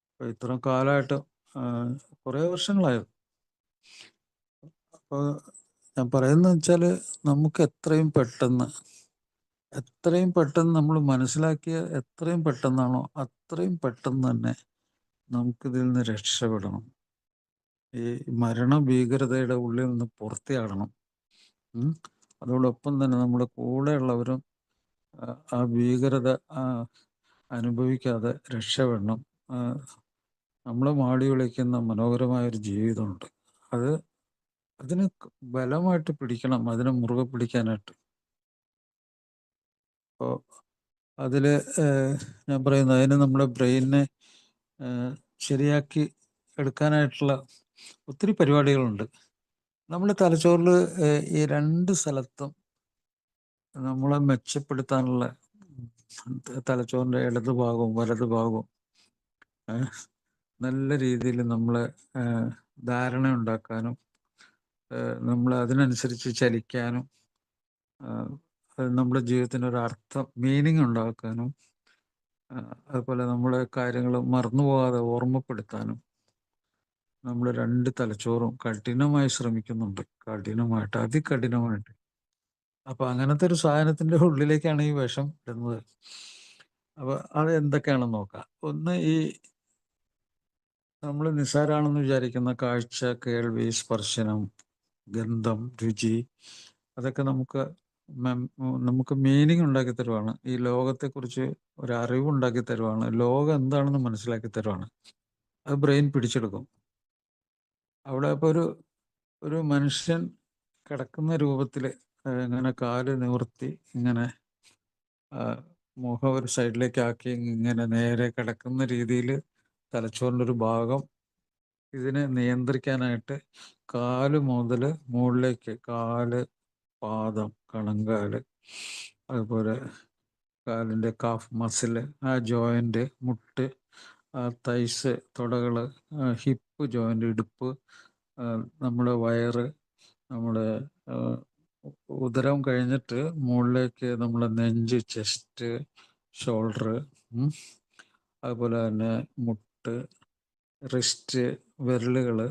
അപ്പോൾ ഇത്രയും കാലമായിട്ട് കുറേ വർഷങ്ങളായിരുന്നു. അപ്പോൾ ഞാൻ പറയുന്നത് വെച്ചാൽ, നമുക്ക് എത്രയും പെട്ടെന്ന് നമ്മൾ മനസ്സിലാക്കിയ എത്രയും പെട്ടെന്നാണോ അത്രയും പെട്ടെന്ന് തന്നെ നമുക്കിതിൽ നിന്ന് രക്ഷപ്പെടണം. ഈ മരണഭീകരതയുടെ ഉള്ളിൽ നിന്ന് പുറത്തിയാടണം. അതോടൊപ്പം തന്നെ നമ്മുടെ കൂടെയുള്ളവരും ആ ഭീകരത അനുഭവിക്കാതെ രക്ഷപ്പെടണം. നമ്മളെ മാടി വിളിക്കുന്ന മനോഹരമായൊരു ജീവിതമുണ്ട്. അതിന് ബലമായിട്ട് പിടിക്കണം, അതിനെ മുറുകെ പിടിക്കാനായിട്ട്. അപ്പോൾ അതിൽ ഞാൻ പറയുന്നത്, അതിന് നമ്മുടെ ബ്രെയിനിനെ ശരിയാക്കി എടുക്കാനായിട്ടുള്ള ഒത്തിരി പരിപാടികളുണ്ട്. നമ്മുടെ തലച്ചോറിൽ ഈ 2 സ്ഥലത്തും നമ്മളെ മെച്ചപ്പെടുത്താനുള്ള, തലച്ചോറിൻ്റെ ഇടതുഭാഗവും വലതുഭാഗവും നല്ല രീതിയിൽ നമ്മളെ ധാരണ ഉണ്ടാക്കാനും നമ്മൾ അതിനനുസരിച്ച് ചലിക്കാനും നമ്മുടെ ജീവിതത്തിന് ഒരു അർത്ഥം, മീനിങ് ഉണ്ടാക്കാനും അതുപോലെ നമ്മുടെ കാര്യങ്ങൾ മറന്നുപോകാതെ ഓർമ്മപ്പെടുത്താനും നമ്മൾ രണ്ട് തലച്ചോറും കഠിനമായി ശ്രമിക്കുന്നുണ്ട്. കഠിനമായിട്ട്, അതികഠിനമായിട്ട്. അപ്പൊ അങ്ങനത്തെ ഒരു സാധനത്തിന്റെ ഉള്ളിലേക്കാണ് ഈ വിഷം ഇടുന്നത്. അപ്പൊ അത് എന്തൊക്കെയാണെന്ന് നോക്കാം. ഒന്ന്, ഈ നമ്മൾ നിസ്സാരാണെന്ന് വിചാരിക്കുന്ന കാഴ്ച, കേൾവി, സ്പർശനം, ഗന്ധം, രുചി, അതൊക്കെ നമുക്ക് മീനിങ് ഉണ്ടാക്കി തരുവാണ്. ഈ ലോകത്തെക്കുറിച്ച് ഒരു അറിവുണ്ടാക്കി തരുവാണ്. ലോകം എന്താണെന്ന് മനസ്സിലാക്കി തരുവാണ്. അത് ബ്രെയിൻ പിടിച്ചെടുക്കും. അവിടെ ഇപ്പൊ ഒരു മനുഷ്യൻ കിടക്കുന്ന രൂപത്തിൽ ഇങ്ങനെ കാല് നിവർത്തി ഇങ്ങനെ മുഖം ഒരു സൈഡിലേക്ക് ആക്കി ഇങ്ങനെ നേരെ കിടക്കുന്ന രീതിയിൽ തലച്ചോറിൻ്റെ ഒരു ഭാഗം ഇതിനെ നിയന്ത്രിക്കാനായിട്ട് കാല് മുതൽ മുകളിലേക്ക്, കാല്, പാദം, കണങ്കാല്, അതുപോലെ കാലിൻ്റെ കാഫ് മസിൽ, ആ ജോയിൻ്റ്, മുട്ട്, തൈസ്, തുടകള്, ഹിപ്പ് ജോയിൻ്റ്, ഇടുപ്പ്, നമ്മുടെ വയറ്, നമ്മുടെ ഉദരം കഴിഞ്ഞിട്ട് മുകളിലേക്ക് നമ്മുടെ നെഞ്ച്, ചെസ്റ്റ്, ഷോൾഡർ, അതുപോലെ തന്നെ മുട്ട്, റിസ്റ്റ്, വിരലുകള്,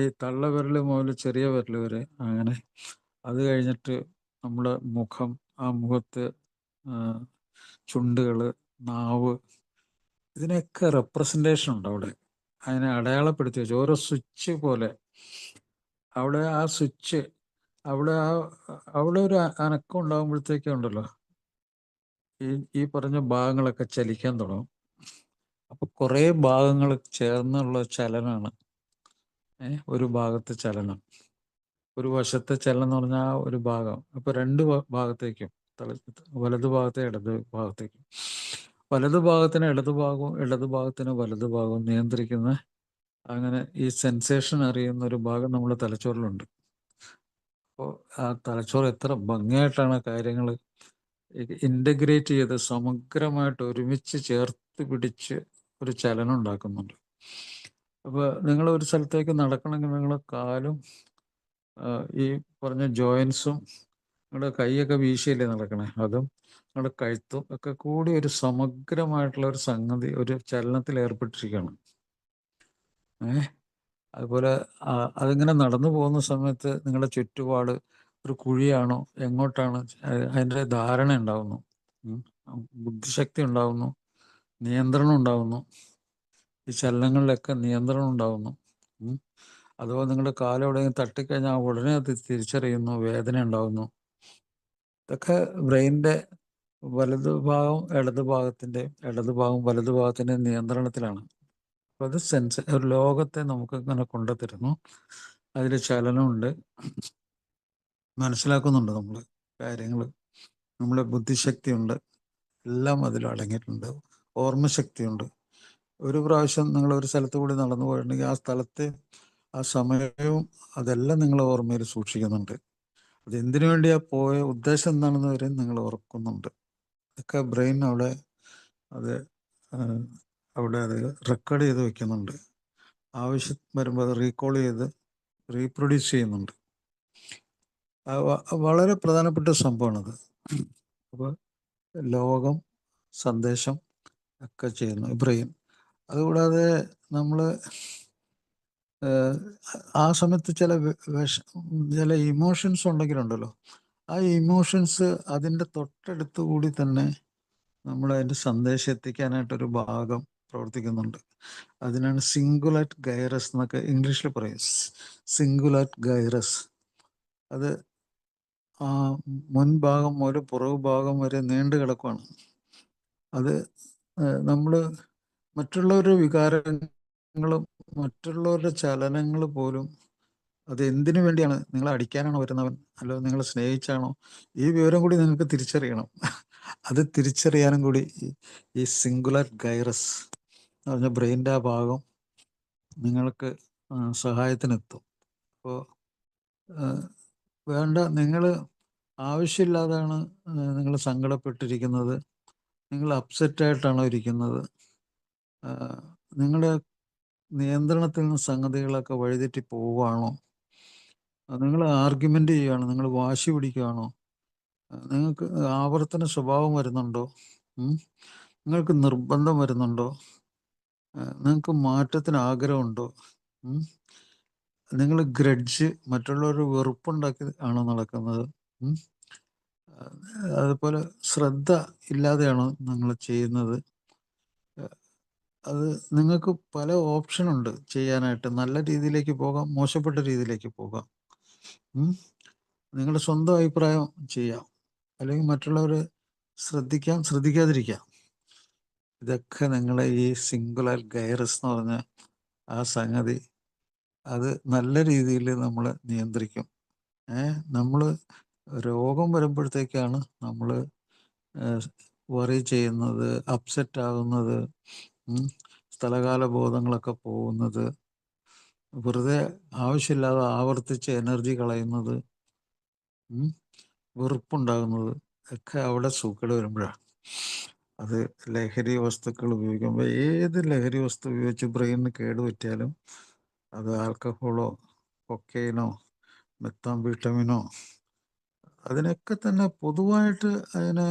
ഈ തള്ള വിരൽ മുതൽ ചെറിയ വിരൽ വരെ, അങ്ങനെ. അത് കഴിഞ്ഞിട്ട് നമ്മുടെ മുഖം, ആ മുഖത്ത് ചുണ്ടുകള്, നാവ്, ഇതിനൊക്കെ റെപ്രസെൻറ്റേഷൻ ഉണ്ട് അവിടെ. അതിനെ അടയാളപ്പെടുത്തി വെച്ചു ഓരോ സ്വിച്ച് പോലെ. അവിടെ ആ സ്വിച്ച്, അവിടെ ഒരു അനക്കം ഉണ്ടാകുമ്പോഴത്തേക്കും ഉണ്ടല്ലോ, ഈ പറഞ്ഞ ഭാഗങ്ങളൊക്കെ ചലിക്കാൻ തുടങ്ങും. അപ്പൊ കുറേ ഭാഗങ്ങൾ ചേർന്നുള്ള ചലനമാണ്. ഒരു ഭാഗത്തെ ചലനം, ഒരു വശത്തെ ചലനം എന്ന് പറഞ്ഞാൽ ആ ഒരു ഭാഗം. അപ്പൊ രണ്ട് ഭാഗത്തേക്കും, വലതു ഭാഗത്തെ ഇടത് ഭാഗത്തേക്കും, വലതു ഭാഗത്തിന് ഇടതു ഭാഗവും ഇടതു ഭാഗത്തിന് വലതു ഭാഗവും നിയന്ത്രിക്കുന്ന, അങ്ങനെ ഈ സെൻസേഷൻ അറിയുന്ന ഒരു ഭാഗം നമ്മുടെ തലച്ചോറിലുണ്ട്. അപ്പോൾ ആ തലച്ചോറ് എത്ര ഭംഗിയായിട്ടാണ് കാര്യങ്ങൾ ഇൻ്റഗ്രേറ്റ് ചെയ്ത് സമഗ്രമായിട്ട് ഒരുമിച്ച് ചേർത്ത് പിടിച്ച് ഒരു ചലനം ഉണ്ടാക്കുന്നുണ്ട്. അപ്പോൾ നിങ്ങൾ ഒരു സ്ഥലത്തേക്ക് നടക്കണമെങ്കിൽ നിങ്ങളുടെ കാലും ഈ പറഞ്ഞ ജോയിൻസും നിങ്ങളുടെ കൈയൊക്കെ വീശിയല്ലേ നടക്കണേ, അതും നിങ്ങളുടെ കഴുത്തും ഒക്കെ കൂടി ഒരു സമഗ്രമായിട്ടുള്ള ഒരു സംഗതി, ഒരു ചലനത്തിൽ ഏർപ്പെട്ടിരിക്കുകയാണ്. അതുപോലെ അതിങ്ങനെ നടന്നു പോകുന്ന സമയത്ത് നിങ്ങളുടെ ചുറ്റുപാട് ഒരു കുഴിയാണോ, എങ്ങോട്ടാണ്, അതിൻ്റെ ധാരണ ഉണ്ടാവുന്നു, ബുദ്ധിശക്തി ഉണ്ടാവുന്നു, നിയന്ത്രണം ഉണ്ടാവുന്നു, ഈ ചലനങ്ങളിലൊക്കെ നിയന്ത്രണം ഉണ്ടാവുന്നു. അതുപോലെ നിങ്ങളുടെ കാലെവിടെയെങ്കിലും തട്ടിക്കഴിഞ്ഞാൽ ഉടനെ അത് തിരിച്ചറിയുന്നു, വേദന ഉണ്ടാവുന്നു. ഇതൊക്കെ ബ്രെയിനിൻ്റെ വലതുഭാഗം ഇടതുഭാഗം വലതുഭാഗത്തിൻ്റെ നിയന്ത്രണത്തിലാണ്. അപ്പോൾ അത് ഒരു ലോകത്തെ നമുക്ക് ഇങ്ങനെ കൊണ്ടുതരുന്നു. അതിൽ ചലനമുണ്ട്, മനസ്സിലാക്കുന്നുണ്ട് നമ്മൾ കാര്യങ്ങൾ, നമ്മളെ ബുദ്ധിശക്തിയുണ്ട്, എല്ലാം അതിൽ അടങ്ങിയിട്ടുണ്ട്. ഓർമ്മശക്തിയുണ്ട്. ഒരു പ്രാവശ്യം നിങ്ങൾ ഒരു സ്ഥലത്ത് കൂടി നടന്നു പോയിട്ടുണ്ടെങ്കിൽ ആ സ്ഥലത്തെ ആ സമയവും അതെല്ലാം നിങ്ങൾ ഓർമ്മയിൽ സൂക്ഷിക്കുന്നുണ്ട്. അത് എന്തിനു വേണ്ടിയാ പോയ ഉദ്ദേശം എന്താണെന്ന് വരെ നിങ്ങൾ ഓർക്കുന്നുണ്ട്. ഇതൊക്കെ ബ്രെയിൻ അവിടെ അത് റെക്കോർഡ് ചെയ്ത് വെക്കുന്നുണ്ട്. ആവശ്യം വരുമ്പോൾ അത് റീകോൾ ചെയ്ത് റീപ്രൊഡ്യൂസ് ചെയ്യുന്നുണ്ട്. വളരെ പ്രധാനപ്പെട്ട സംഭവമാണത്. അപ്പോൾ ലോകം, സന്ദേശം ഒക്കെ ചെയ്യുന്നു ബ്രെയിൻ. അതുകൂടാതെ നമ്മൾ ആ സമയത്ത് ചില ഇമോഷൻസ് ഉണ്ടെങ്കിലുണ്ടല്ലോ, ആ ഇമോഷൻസ് അതിൻ്റെ തൊട്ടടുത്ത് കൂടി തന്നെ നമ്മൾ അതിൻ്റെ സന്ദേശം എത്തിക്കാനായിട്ടൊരു ഭാഗം പ്രവർത്തിക്കുന്നുണ്ട്. അതിനാണ് സിംഗുലേറ്റ് ഗൈറസ് എന്നൊക്കെ ഇംഗ്ലീഷിൽ പറയും. Cingulate gyrus. അത് ആ മുൻഭാഗം മുതൽ പുറകു ഭാഗം വരെ നീണ്ടു കിടക്കുകയാണ്. അത് നമ്മൾ മറ്റുള്ളവരുടെ വികാരങ്ങളും മറ്റുള്ളവരുടെ ചലനങ്ങൾ പോലും, അത് എന്തിനു വേണ്ടിയാണ്, നിങ്ങളെ അടിക്കാനാണോ വരുന്നവൻ, അല്ലോ നിങ്ങളെ സ്നേഹിച്ചാണോ, ഈ വിവരം കൂടി നിങ്ങൾക്ക് തിരിച്ചറിയണം. അത് തിരിച്ചറിയാനും കൂടി ഈ സിംഗുലർ ഗൈറസ് എന്ന് പറഞ്ഞ ബ്രെയിൻ്റെ ആ ഭാഗം നിങ്ങൾക്ക് സഹായത്തിനെത്തും. അപ്പോൾ നിങ്ങൾ ആവശ്യമില്ലാതാണ് നിങ്ങൾ സങ്കടപ്പെട്ടിരിക്കുന്നത്, നിങ്ങൾ അപ്സെറ്റായിട്ടാണോ ഇരിക്കുന്നത്, നിങ്ങളുടെ നിയന്ത്രണത്തിൽ നിന്ന് സംഗതികളൊക്കെ വഴിതെറ്റി പോവുകയാണോ, നിങ്ങൾ ആർഗ്യുമെന്റ് ചെയ്യുകയാണ്, നിങ്ങൾ വാശി പിടിക്കുകയാണോ, നിങ്ങൾക്ക് ആവർത്തന സ്വഭാവം വരുന്നുണ്ടോ, ഉം? നിങ്ങൾക്ക് നിർബന്ധം വരുന്നുണ്ടോ, നിങ്ങൾക്ക് മാറ്റത്തിന് ആഗ്രഹമുണ്ടോ, നിങ്ങൾ ഗ്രഡ്ജ്, മറ്റുള്ളവർ വെറുപ്പുണ്ടാക്കി ആണോ നടക്കുന്നത്, ഉം? അതുപോലെ ശ്രദ്ധ ഇല്ലാതെയാണോ നിങ്ങൾ ചെയ്യുന്നത്? അത് നിങ്ങൾക്ക് പല ഓപ്ഷനുണ്ട് ചെയ്യാനായിട്ട്. നല്ല രീതിയിലേക്ക് പോകാം, മോശപ്പെട്ട രീതിയിലേക്ക് പോകാം. നിങ്ങളുടെ സ്വന്തം അഭിപ്രായം ചെയ്യാം, അല്ലെങ്കിൽ മറ്റുള്ളവരെ ശ്രദ്ധിക്കാം, ശ്രദ്ധിക്കാതിരിക്കാം. ഇതൊക്കെ നിങ്ങളെ ഈ സിംഗുലർ ഗൈറസ് എന്ന് പറഞ്ഞ ആ സംഗതി അത് നല്ല രീതിയിൽ നമ്മൾ നിയന്ത്രിക്കും. നമ്മൾ രോഗം വരുമ്പോഴത്തേക്കാണ് നമ്മൾ വറി ചെയ്യുന്നത്, അപ്സെറ്റ് ആകുന്നത്, സ്ഥലകാല ബോധങ്ങളൊക്കെ പോകുന്നത്, വെറുതെ ആവശ്യമില്ലാതെ ആവർത്തിച്ച് എനർജി കളയുന്നത്, വെറുപ്പുണ്ടാകുന്നത് ഒക്കെ അവിടെ സൂക്കേട് വരുമ്പോഴാണ്. അത് ലഹരി വസ്തുക്കൾ ഉപയോഗിക്കുമ്പോൾ, ഏത് ലഹരി വസ്തു ഉപയോഗിച്ച് ബ്രെയിനിന് കേടുപറ്റിയാലും, അത് ആൽക്കഹോളോ കൊക്കൈനോ മെത്താംഫെറ്റമിനോ, അതിനൊക്കെ തന്നെ പൊതുവായിട്ട് അതിനെ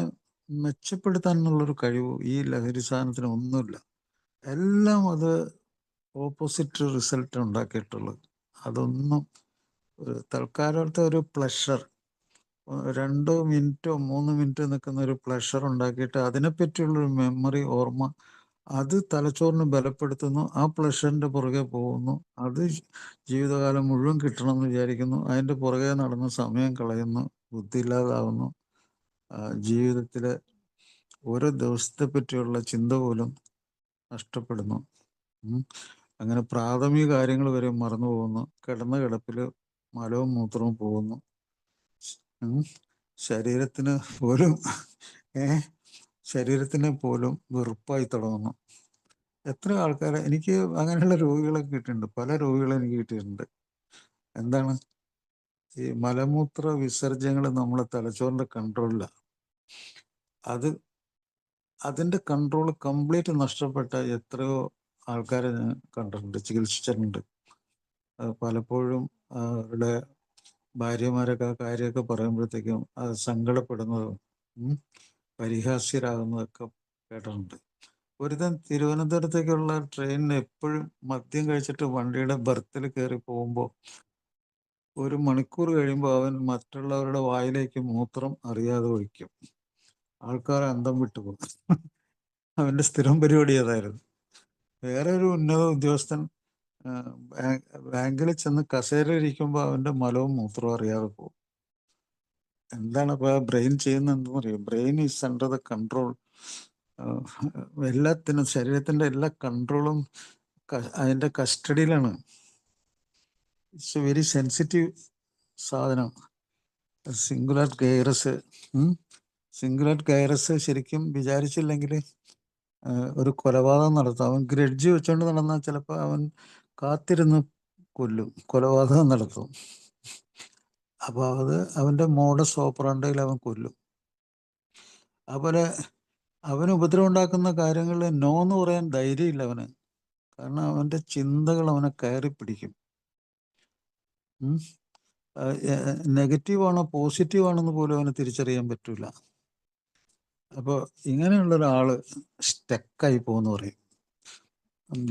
മെച്ചപ്പെടുത്താനുള്ളൊരു കഴിവ് ഈ ലഹരി സാധനത്തിന് ഒന്നുമില്ല. എല്ലാം അത് ഓപ്പോസിറ്റ് റിസൾട്ട് ഉണ്ടാക്കിയിട്ടുള്ളത്. അതൊന്നും തൽക്കാലത്തെ ഒരു പ്ലഷർ, 2 മിനിറ്റോ 3 മിനിറ്റോ നിൽക്കുന്ന ഒരു പ്ലഷർ ഉണ്ടാക്കിയിട്ട് അതിനെപ്പറ്റിയുള്ളൊരു മെമ്മറി, ഓർമ്മ, അത് തലച്ചോറിന് ബലപ്പെടുത്തുന്നു. ആ പ്ലഷറിന്റെ പുറകെ പോകുന്നു. അത് ജീവിതകാലം മുഴുവൻ കിട്ടണമെന്ന് വിചാരിക്കുന്നു. അതിൻ്റെ പുറകെ നടന്ന് സമയം കളയുന്നു, ബുദ്ധിയില്ലാതാവുന്നു. ജീവിതത്തിലെ ഓരോ ദിവസത്തെ പറ്റിയുള്ള ചിന്ത പോലും നഷ്ടപ്പെടുന്നു. അങ്ങനെ പ്രാഥമിക കാര്യങ്ങൾ വരെ മറന്നു പോകുന്നു. കിടന്ന കിടപ്പിൽ മലവും മൂത്രവും പോകുന്നു. ശരീരത്തിന് പോലും ശരീരത്തിനെ പോലും വെറുപ്പായി തുടങ്ങുന്നു. എത്ര ആൾക്കാരെ എനിക്ക് അങ്ങനെയുള്ള രോഗികളൊക്കെ കിട്ടിയിട്ടുണ്ട്. പല രോഗികളെ എനിക്ക് കിട്ടിയിട്ടുണ്ട്. എന്താണ് ഈ മലമൂത്ര വിസർജ്യങ്ങൾ നമ്മളെ തലച്ചോറിന്റെ കൺട്രോളിലാണ്. അതിന്റെ കൺട്രോൾ കംപ്ലീറ്റ് നഷ്ടപ്പെട്ട എത്രയോ ആൾക്കാരെ ഞാൻ കണ്ടിട്ടുണ്ട്, ചികിത്സിച്ചിട്ടുണ്ട്. പലപ്പോഴും അവരുടെ ഭാര്യമാരൊക്കെ ആ കാര്യമൊക്കെ പറയുമ്പോഴത്തേക്കും അത് സങ്കടപ്പെടുന്നതും പരിഹാസ്യരാകുന്നതൊക്കെ കേട്ടിട്ടുണ്ട്. ഒരുത്തൻ തിരുവനന്തപുരത്തേക്കുള്ള ട്രെയിനിന് എപ്പോഴും മദ്യം കഴിച്ചിട്ട് വണ്ടിയുടെ ബർത്തിൽ കയറി പോകുമ്പോൾ 1 മണിക്കൂർ കഴിയുമ്പോൾ അവൻ മറ്റുള്ളവരുടെ വായിലേക്ക് മൂത്രം അറിയാതെ ഒഴിക്കും. ആൾക്കാർ അന്തം വിട്ടുപോകും. അവന്റെ സ്ഥിരം പരിപാടി അതായിരുന്നു. വേറെ ഒരു ഉന്നത ഉദ്യോഗസ്ഥൻ ബാങ്കിൽ ചെന്ന് കസേരയിരിക്കുമ്പോൾ അവന്റെ മലവും മൂത്രവും അറിയാതെ പോകും. എന്താണ് അപ്പൊ ബ്രെയിൻ ചെയ്യുന്നത് എന്തെന്ന് അറിയാം? Brain is under the control. എല്ലാത്തിനും, ശരീരത്തിന്റെ എല്ലാ കൺട്രോളും അതിന്റെ കസ്റ്റഡിയിലാണ്. ഇറ്റ്സ് എ വെരി സെൻസിറ്റീവ് സാധനം. സിംഗുലർ ഗൈറസ് ശരിക്കും വിചാരിച്ചില്ലെങ്കിൽ ഒരു കൊലപാതകം നടത്തും. അവൻ ഗ്രഡ്ജ് വെച്ചോണ്ട് നടന്നാൽ ചിലപ്പോൾ അവൻ കാത്തിരുന്ന് കൊല്ലും, കൊലപാതകം നടത്തും. അപ്പോൾ അത് അവന്റെ മോഡസ് ഓപ്പറാണ്ടിയിൽ അവൻ കൊല്ലും. അതുപോലെ അവന് ഉപദ്രവം ഉണ്ടാക്കുന്ന കാര്യങ്ങളിൽ നോ എന്ന് പറയാൻ ധൈര്യമില്ല അവന്. കാരണം അവന്റെ ചിന്തകൾ അവനെ കയറി പിടിക്കും. നെഗറ്റീവാണോ പോസിറ്റീവാണെന്ന് പോലും അവന് തിരിച്ചറിയാൻ പറ്റൂല. അപ്പോൾ ഇങ്ങനെയുള്ള ഒരാള് സ്റ്റക്കായി പോകുന്നു പറയും.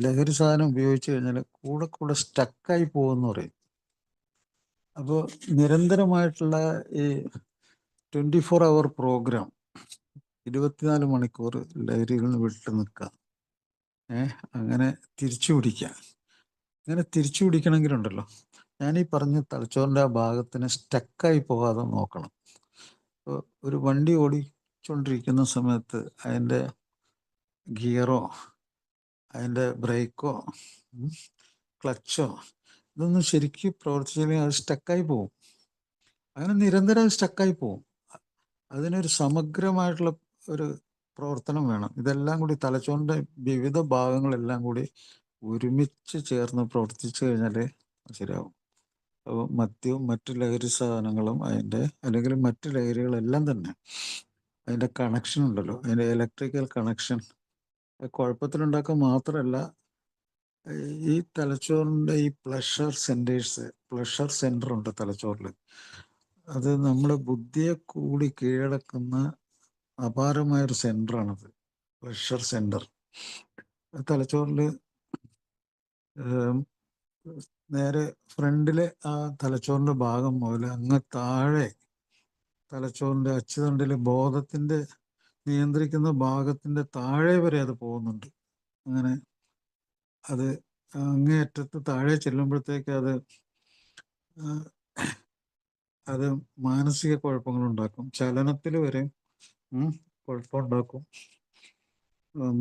ലഹരി സാധനം ഉപയോഗിച്ചു കഴിഞ്ഞാൽ കൂടെ കൂടെ സ്റ്റക്കായി പോകുമെന്ന് പറയും. അപ്പോൾ നിരന്തരമായിട്ടുള്ള ഈ 24 hour പ്രോഗ്രാം, 24 മണിക്കൂർ ലഹരിയിൽ നിന്ന് വിട്ടു നിൽക്കുക, അങ്ങനെ തിരിച്ചു പിടിക്കുക. ഇങ്ങനെ തിരിച്ചു പിടിക്കണമെങ്കിലുണ്ടല്ലോ, ഞാനീ പറഞ്ഞ തലച്ചോറിൻ്റെ ആ ഭാഗത്തിന് സ്റ്റക്കായി പോകാതെ നോക്കണം. ഒരു വണ്ടി ഓടിച്ചുകൊണ്ടിരിക്കുന്ന സമയത്ത് അതിൻ്റെ ഗിയറോ അതിൻ്റെ ബ്രേക്കോ ക്ലച്ചോ ഇതൊന്നും ശരിക്കും പ്രവർത്തിച്ചില്ലെങ്കിൽ അത് സ്റ്റക്കായി പോകും. അങ്ങനെ നിരന്തരം അത് സ്റ്റക്കായി പോകും. അതിനൊരു സമഗ്രമായിട്ടുള്ള ഒരു പ്രവർത്തനം വേണം. ഇതെല്ലാം കൂടി തലച്ചോറിൻ്റെ വിവിധ ഭാഗങ്ങളെല്ലാം കൂടി ഒരുമിച്ച് ചേർന്ന് പ്രവർത്തിച്ചു കഴിഞ്ഞാൽ ശരിയാവും. അപ്പോൾ മദ്യവും മറ്റു ലഹരി സാധനങ്ങളും അല്ലെങ്കിൽ മറ്റു ലഹരികളെല്ലാം തന്നെ അതിൻ്റെ കണക്ഷൻ ഉണ്ടല്ലോ, അതിൻ്റെ ഇലക്ട്രിക്കൽ കണക്ഷൻ കുഴപ്പത്തിലുണ്ടാക്കുക മാത്രമല്ല, ഈ തലച്ചോറിൻ്റെ ഈ പ്ലഷർ സെൻറ്റർ ഉണ്ട് തലച്ചോറിൽ. അത് നമ്മുടെ ബുദ്ധിയെ കൂടി കീഴടക്കുന്ന അപാരമായൊരു സെൻറ്ററാണത്, പ്ലഷർ സെൻറ്റർ. തലച്ചോറിൽ നേരെ ഫ്രണ്ടിലെ ആ തലച്ചോറിൻ്റെ ഭാഗം മുതൽ അങ്ങ് താഴെ തലച്ചോറിൻ്റെ അച്ചുതണ്ടിൽ ബോധത്തിൻ്റെ നിയന്ത്രിക്കുന്ന ഭാഗത്തിൻ്റെ താഴെ വരെ അത് പോകുന്നുണ്ട്. അങ്ങനെ അത് അങ്ങേയറ്റത്ത് താഴെ ചെല്ലുമ്പോഴത്തേക്ക് അത് മാനസിക കുഴപ്പങ്ങളുണ്ടാക്കും, ചലനത്തിൽ വരെ കുഴപ്പമുണ്ടാക്കും.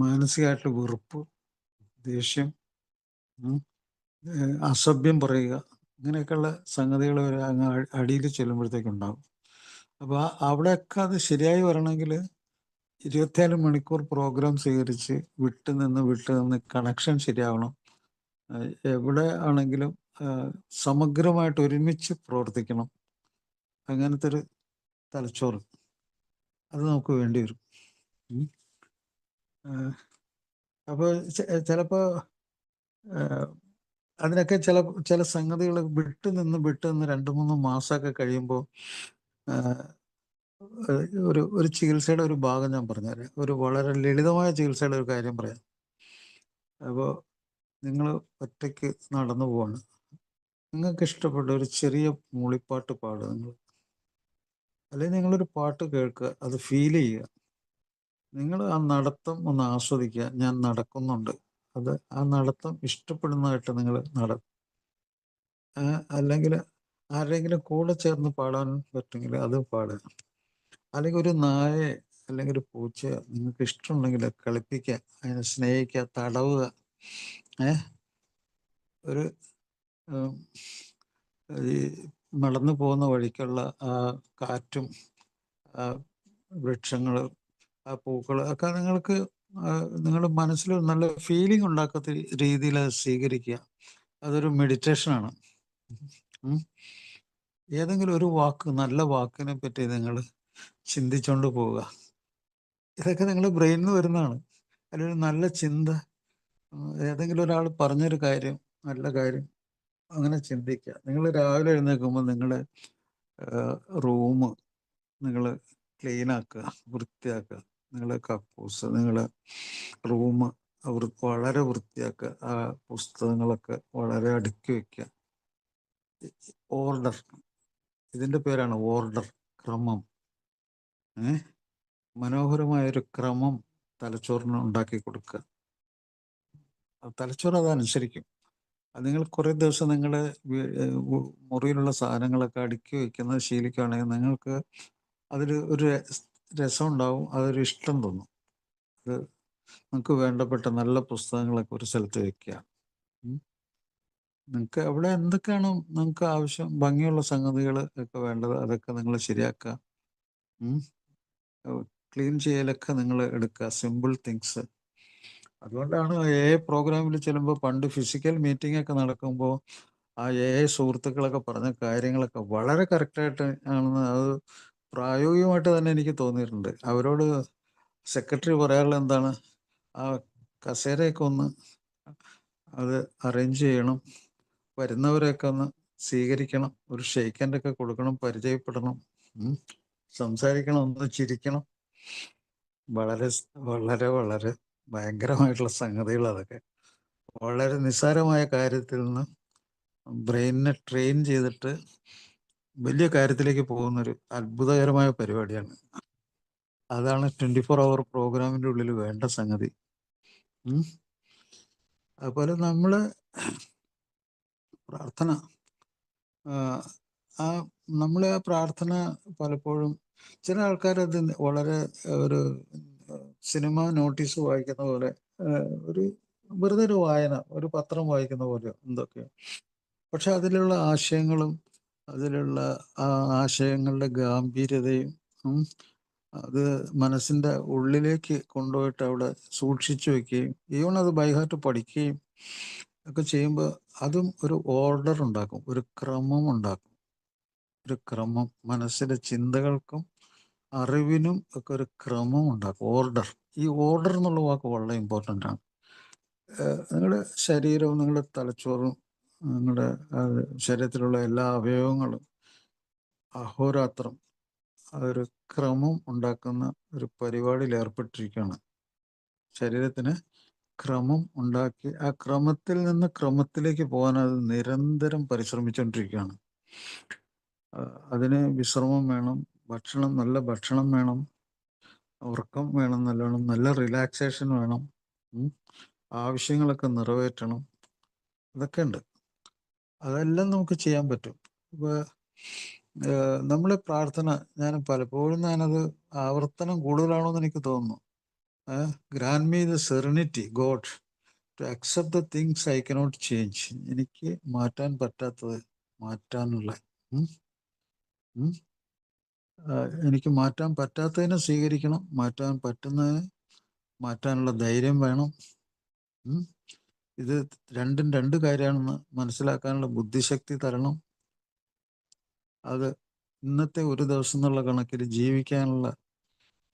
മാനസികമായിട്ടുള്ള വെറുപ്പ്, ദേഷ്യം, അസഭ്യം പറയുക, ഇങ്ങനെയൊക്കെയുള്ള സംഗതികൾ വരെ അങ്ങ് അടിയിൽ ചെല്ലുമ്പോഴത്തേക്കുണ്ടാകും. അപ്പോൾ അവിടെയൊക്കെ അത് ശരിയായി വരണമെങ്കിൽ 24 മണിക്കൂർ പ്രോഗ്രാം സ്വീകരിച്ച് വിട്ട് നിന്ന് കണക്ഷൻ ശരിയാവണം. എവിടെ ആണെങ്കിലും സമഗ്രമായിട്ട് ഒരുമിച്ച് പ്രവർത്തിക്കണം. അങ്ങനത്തെ ഒരു തലച്ചോറ് അത് നമുക്ക് വേണ്ടി വരും. അപ്പോൾ ചിലപ്പോൾ അതിനൊക്കെ ചില സംഗതികൾ വിട്ട് നിന്ന് 2-3 മാസമൊക്കെ കഴിയുമ്പോൾ ഒരു ചികിത്സയുടെ ഒരു ഭാഗം ഞാൻ പറഞ്ഞുതരാം. ഒരു വളരെ ലളിതമായ ചികിത്സയുടെ ഒരു കാര്യം പറയാം. അപ്പോൾ നിങ്ങൾ ഒറ്റയ്ക്ക് നടന്നു പോവാണ്, നിങ്ങൾക്ക് ഇഷ്ടപ്പെട്ട ഒരു ചെറിയ മൂളിപ്പാട്ട് പാടുക നിങ്ങൾ, അല്ലെങ്കിൽ നിങ്ങളൊരു പാട്ട് കേൾക്കുക, അത് ഫീൽ ചെയ്യുക. നിങ്ങൾ ആ നടത്തം ഒന്ന് ആസ്വദിക്കുക. ഞാൻ നടക്കുന്നുണ്ട്, അത് ആ നടത്തം ഇഷ്ടപ്പെടുന്നതായിട്ട് നിങ്ങൾ അല്ലെങ്കിൽ ആരെങ്കിലും കൂടെ ചേർന്ന് പാടാൻ പറ്റുമെങ്കിൽ അത് പാടുക. അല്ലെങ്കിൽ ഒരു നായയെ അല്ലെങ്കിൽ ഒരു പൂച്ചയോ നിങ്ങൾക്ക് ഇഷ്ടമുണ്ടെങ്കിൽ കളിപ്പിക്കുക, അതിനെ സ്നേഹിക്കുക, തടവുക. ഒരു ഈ നടന്നു പോകുന്ന വഴിക്കുള്ള ആ കാറ്റും ആ വൃക്ഷങ്ങൾ, ആ പൂക്കൾ ഒക്കെ നിങ്ങൾക്ക് നിങ്ങളുടെ മനസ്സിൽ നല്ല ഫീലിംഗ് ഉണ്ടാക്കാത്ത രീതിയിൽ അത് സ്വീകരിക്കുക. അതൊരു മെഡിറ്റേഷനാണ്. ഏതെങ്കിലും ഒരു വാക്ക്, നല്ല വാക്കിനെ പറ്റി നിങ്ങൾ ചിന്തിച്ചുകൊണ്ട് പോവുക. ഇതൊക്കെ നിങ്ങളുടെ ബ്രെയിനിൽ നിന്ന് വരുന്നതാണ്. അതിലൊരു നല്ല ചിന്ത, ഏതെങ്കിലും ഒരാൾ പറഞ്ഞൊരു കാര്യം, നല്ല കാര്യം, അങ്ങനെ ചിന്തിക്കുക. നിങ്ങൾ രാവിലെ എഴുന്നേൽക്കുമ്പോൾ നിങ്ങളുടെ റൂം നിങ്ങൾ ക്ലീനാക്കുക, വൃത്തിയാക്കുക. നിങ്ങളെ കക്കൂസ്, നിങ്ങളെ റൂം വളരെ വൃത്തിയാക്കുക. ആ പുസ്തകങ്ങളൊക്കെ വളരെ അടുക്കി വയ്ക്കുക. ഓർഡർ, ഇതിൻ്റെ പേരാണ് ഓർഡർ, ക്രമം. മനോഹരമായൊരു ക്രമം തലച്ചോറിന് ഉണ്ടാക്കി കൊടുക്കുക. തലച്ചോറ് അതനുസരിക്കും. അത് നിങ്ങൾ കുറേ ദിവസം നിങ്ങളുടെ മുറിയിലുള്ള സാധനങ്ങളൊക്കെ അടുക്കി വയ്ക്കുന്നത് ശീലിക്കുകയാണെങ്കിൽ നിങ്ങൾക്ക് അതിൽ ഒരു രസം ഉണ്ടാവും, അതൊരു ഇഷ്ടം തോന്നും. അത് നിങ്ങൾക്ക് വേണ്ടപ്പെട്ട നല്ല പുസ്തകങ്ങളൊക്കെ ഒരു സ്ഥലത്ത് വയ്ക്കുക. നിങ്ങൾക്ക് എവിടെ എന്തൊക്കെയാണോ നിങ്ങൾക്ക് ആവശ്യം, ഭംഗിയുള്ള സംഗതികൾ ഒക്കെ വേണ്ടത്, അതൊക്കെ നിങ്ങൾ ശരിയാക്കുക. ക്ലീൻ ചെയ്യലൊക്കെ നിങ്ങൾ എടുക്കുക, സിമ്പിൾ തിങ്സ്. അതുകൊണ്ടാണ് പ്രോഗ്രാമിൽ ചെല്ലുമ്പോൾ പണ്ട് ഫിസിക്കൽ മീറ്റിംഗ് ഒക്കെ നടക്കുമ്പോൾ ആ സുഹൃത്തുക്കളൊക്കെ പറഞ്ഞ കാര്യങ്ങളൊക്കെ വളരെ കറക്റ്റായിട്ട് ആണെന്ന് അത് പ്രായോഗികമായിട്ട് തന്നെ എനിക്ക് തോന്നിയിട്ടുണ്ട്. അവരോട് സെക്രട്ടറി പറയാറുള്ള എന്താണ്, ആ കസേരയൊക്കെ ഒന്ന് അത് അറേഞ്ച് ചെയ്യണം, വരുന്നവരെയൊക്കെ ഒന്ന് സ്വീകരിക്കണം, ഒരു ഷെയ്ക്ക് ഹാൻഡൊക്കെ കൊടുക്കണം, പരിചയപ്പെടണം, സംസാരിക്കണം, ഒന്ന് ചിരിക്കണം. വളരെ വളരെ വളരെ ഭയങ്കരമായിട്ടുള്ള സംഗതികൾ അതൊക്കെ. വളരെ നിസ്സാരമായ കാര്യത്തിൽ നിന്ന് ബ്രെയിനിനെ ട്രെയിൻ ചെയ്തിട്ട് വലിയ കാര്യത്തിലേക്ക് പോകുന്നൊരു അത്ഭുതകരമായ പരിപാടിയാണ്. അതാണ് 24 അവർ പ്രോഗ്രാമിൻ്റെ ഉള്ളിൽ വേണ്ട സംഗതി. അതുപോലെ നമ്മൾ പ്രാർത്ഥന, നമ്മളെ ആ പ്രാർത്ഥന പലപ്പോഴും ചില ആൾക്കാരത് വളരെ ഒരു സിനിമ നോട്ടീസ് വായിക്കുന്ന പോലെ, ഒരു വെറുതെ ഒരു വായന, ഒരു പത്രം വായിക്കുന്ന പോലെ എന്തൊക്കെയോ. പക്ഷെ അതിലുള്ള ആശയങ്ങളും അതിലുള്ള ആ ആശയങ്ങളുടെ ഗാംഭീര്യതയും അത് മനസ്സിൻ്റെ ഉള്ളിലേക്ക് കൊണ്ടുപോയിട്ട് അവിടെ സൂക്ഷിച്ചു വയ്ക്കുകയും ഈവൺ അത് ബൈഹാർട്ട് പഠിക്കുകയും ഒക്കെ ചെയ്യുമ്പോൾ അതും ഒരു ഓർഡർ ഉണ്ടാക്കും, ഒരു ക്രമം ഉണ്ടാക്കും. ഒരു ക്രമം, മനസ്സിലെ ചിന്തകൾക്കും അറിവിനും ഒക്കെ ഒരു ക്രമം ഉണ്ടാക്കും, ഓർഡർ. ഈ ഓർഡർ എന്നുള്ള വാക്ക് വളരെ ഇമ്പോർട്ടൻ്റ് ആണ്. നിങ്ങളുടെ ശരീരവും നിങ്ങളുടെ തലച്ചോറും നിങ്ങളുടെ ശരീരത്തിലുള്ള എല്ലാ അവയവങ്ങളും അഹോരാത്രം ഒരു ക്രമം ഉണ്ടാക്കുന്ന ഒരു പരിപാടിയിൽ ഏർപ്പെട്ടിരിക്കുകയാണ്. ശരീരത്തിന് ക്രമം ഉണ്ടാക്കി ആ ക്രമത്തിൽ നിന്ന് ക്രമത്തിലേക്ക് പോകാൻ അത് നിരന്തരം പരിശ്രമിച്ചുകൊണ്ടിരിക്കുകയാണ്. അതിന് വിശ്രമം വേണം, നല്ല ഭക്ഷണം വേണം, ഉറക്കം വേണം, നല്ലോണം നല്ല റിലാക്സേഷൻ വേണം, ആവശ്യങ്ങളൊക്കെ നിറവേറ്റണം. ഇതൊക്കെ ഉണ്ട്. അതെല്ലാം നമുക്ക് ചെയ്യാൻ പറ്റും. ഇപ്പൊ നമ്മളെ പ്രാർത്ഥന, ഞാൻ പലപ്പോഴും ഞാനത് ആവർത്തനം കൂടുതലാണോ എന്ന് എനിക്ക് തോന്നുന്നു. Grant me the serenity God to accept the things I cannot change. എനിക്ക് മാറ്റാൻ പറ്റാത്തത് മാറ്റാനുള്ള എനിക്ക് മാറ്റാൻ പറ്റാത്തതിനെ സ്വീകരിക്കണം, മാറ്റാൻ പറ്റുന്നതിനെ മാറ്റാനുള്ള ധൈര്യം വേണം. ഇത് രണ്ടും രണ്ട് കാര്യമാണെന്ന് മനസ്സിലാക്കാനുള്ള ബുദ്ധിശക്തി തരണം. അത് ഇന്നത്തെ ഒരു ദിവസം എന്നുള്ള കണക്കിൽ ജീവിക്കാനുള്ള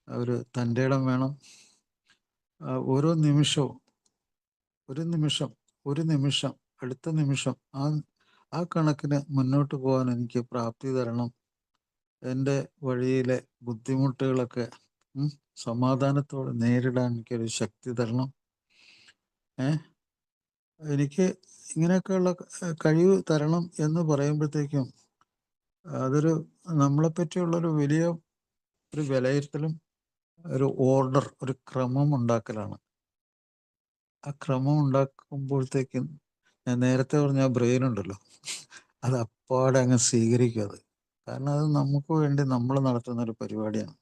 ഒരു തൻ്റെ ഇടം വേണം. ഓരോ നിമിഷവും ഒരു നിമിഷം അടുത്ത നിമിഷം ആ കണക്കിന് മുന്നോട്ട് പോകാൻ എനിക്ക് പ്രാപ്തി തരണം. എൻ്റെ വഴിയിലെ ബുദ്ധിമുട്ടുകളൊക്കെ സമാധാനത്തോടെ നേരിടാൻ എനിക്കൊരു ശക്തി തരണം. എനിക്ക് ഇങ്ങനെയൊക്കെയുള്ള കഴിവ് തരണം എന്ന് പറയുമ്പോഴത്തേക്കും അതൊരു നമ്മളെപ്പറ്റിയുള്ളൊരു വലിയ ഒരു വിലയിരുത്തലും ഒരു ഓർഡർ, ഒരു ക്രമം ഉണ്ടാക്കലാണ്. ആ ക്രമം ഉണ്ടാക്കുമ്പോഴത്തേക്കും ഞാൻ നേരത്തെ പറഞ്ഞ ആ ബ്രെയിൻ ഉണ്ടല്ലോ, അത് അപ്പാടെ അങ്ങ് സ്വീകരിക്കും അത്. കാരണം അത് നമുക്ക് വേണ്ടി നമ്മൾ നടത്തുന്ന ഒരു പരിപാടിയാണ്.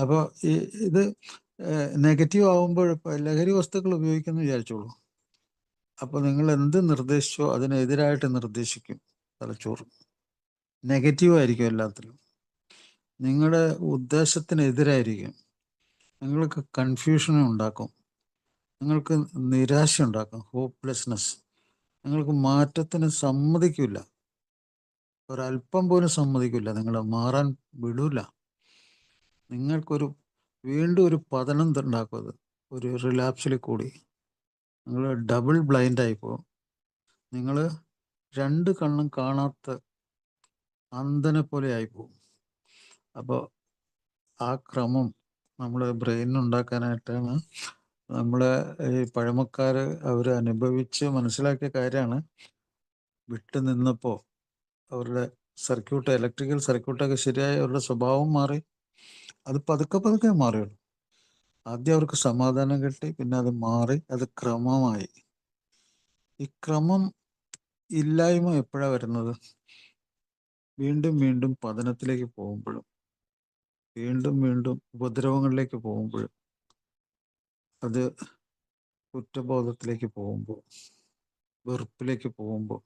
അപ്പോൾ ഇത് നെഗറ്റീവ് ആവുമ്പോൾ ഇപ്പോൾ ലഹരി വസ്തുക്കൾ ഉപയോഗിക്കുന്നു വിചാരിച്ചോളൂ. അപ്പോൾ നിങ്ങൾ എന്ത് നിർദ്ദേശിച്ചോ അതിനെതിരായിട്ട് നിർദ്ദേശിക്കും തലച്ചോറ്. നെഗറ്റീവായിരിക്കും എല്ലാത്തിലും. നിങ്ങളുടെ ഉദ്ദേശത്തിനെതിരായിരിക്കും. നിങ്ങൾക്ക് കൺഫ്യൂഷൻ ഉണ്ടാക്കും, നിങ്ങൾക്ക് നിരാശ ഉണ്ടാക്കും, ഹോപ്പ്ലെസ്നെസ്. നിങ്ങൾക്ക് മാറ്റത്തിന് സമ്മതിക്കില്ല, ഒരല്പം പോലും സമ്മതിക്കില്ല, നിങ്ങളെ മാറാൻ വിടൂല. നിങ്ങൾക്കൊരു വീണ്ടും ഒരു പതനം ഉണ്ടാക്കും. അത് ഒരു റിലാപ്സിൽ കൂടി നിങ്ങൾ ഡബിൾ ബ്ലൈൻഡായി പോകും. നിങ്ങൾ രണ്ട് കണ്ണും കാണാത്ത അന്ധനെ പോലെ ആയിപ്പോവും. അപ്പോൾ ആ ക്രമം നമ്മളെ ബ്രെയിനുണ്ടാക്കാനായിട്ടാണ് നമ്മളെ ഈ പഴമക്കാർ അവർ അനുഭവിച്ച് മനസ്സിലാക്കിയ കാര്യമാണ്. വിട്ടു നിന്നപ്പോൾ അവരുടെ ഇലക്ട്രിക്കൽ സർക്യൂട്ടൊക്കെ ശരിയായി, അവരുടെ സ്വഭാവം മാറി. അത് പതുക്കെ മാറിയുള്ളൂ. ആദ്യം അവർക്ക് സമാധാനം കിട്ടി, പിന്നെ അത് മാറി, അത് ക്രമമായി. ഈ ക്രമം ഇല്ലായ്മ എപ്പോഴാണ് വരുന്നത്? വീണ്ടും വീണ്ടും പതനത്തിലേക്ക് പോകുമ്പോഴും വീണ്ടും വീണ്ടും ഉപദ്രവങ്ങളിലേക്ക് പോകുമ്പോഴും അത് കുറ്റബോധത്തിലേക്ക് പോകുമ്പോൾ, വെറുപ്പിലേക്ക് പോകുമ്പോൾ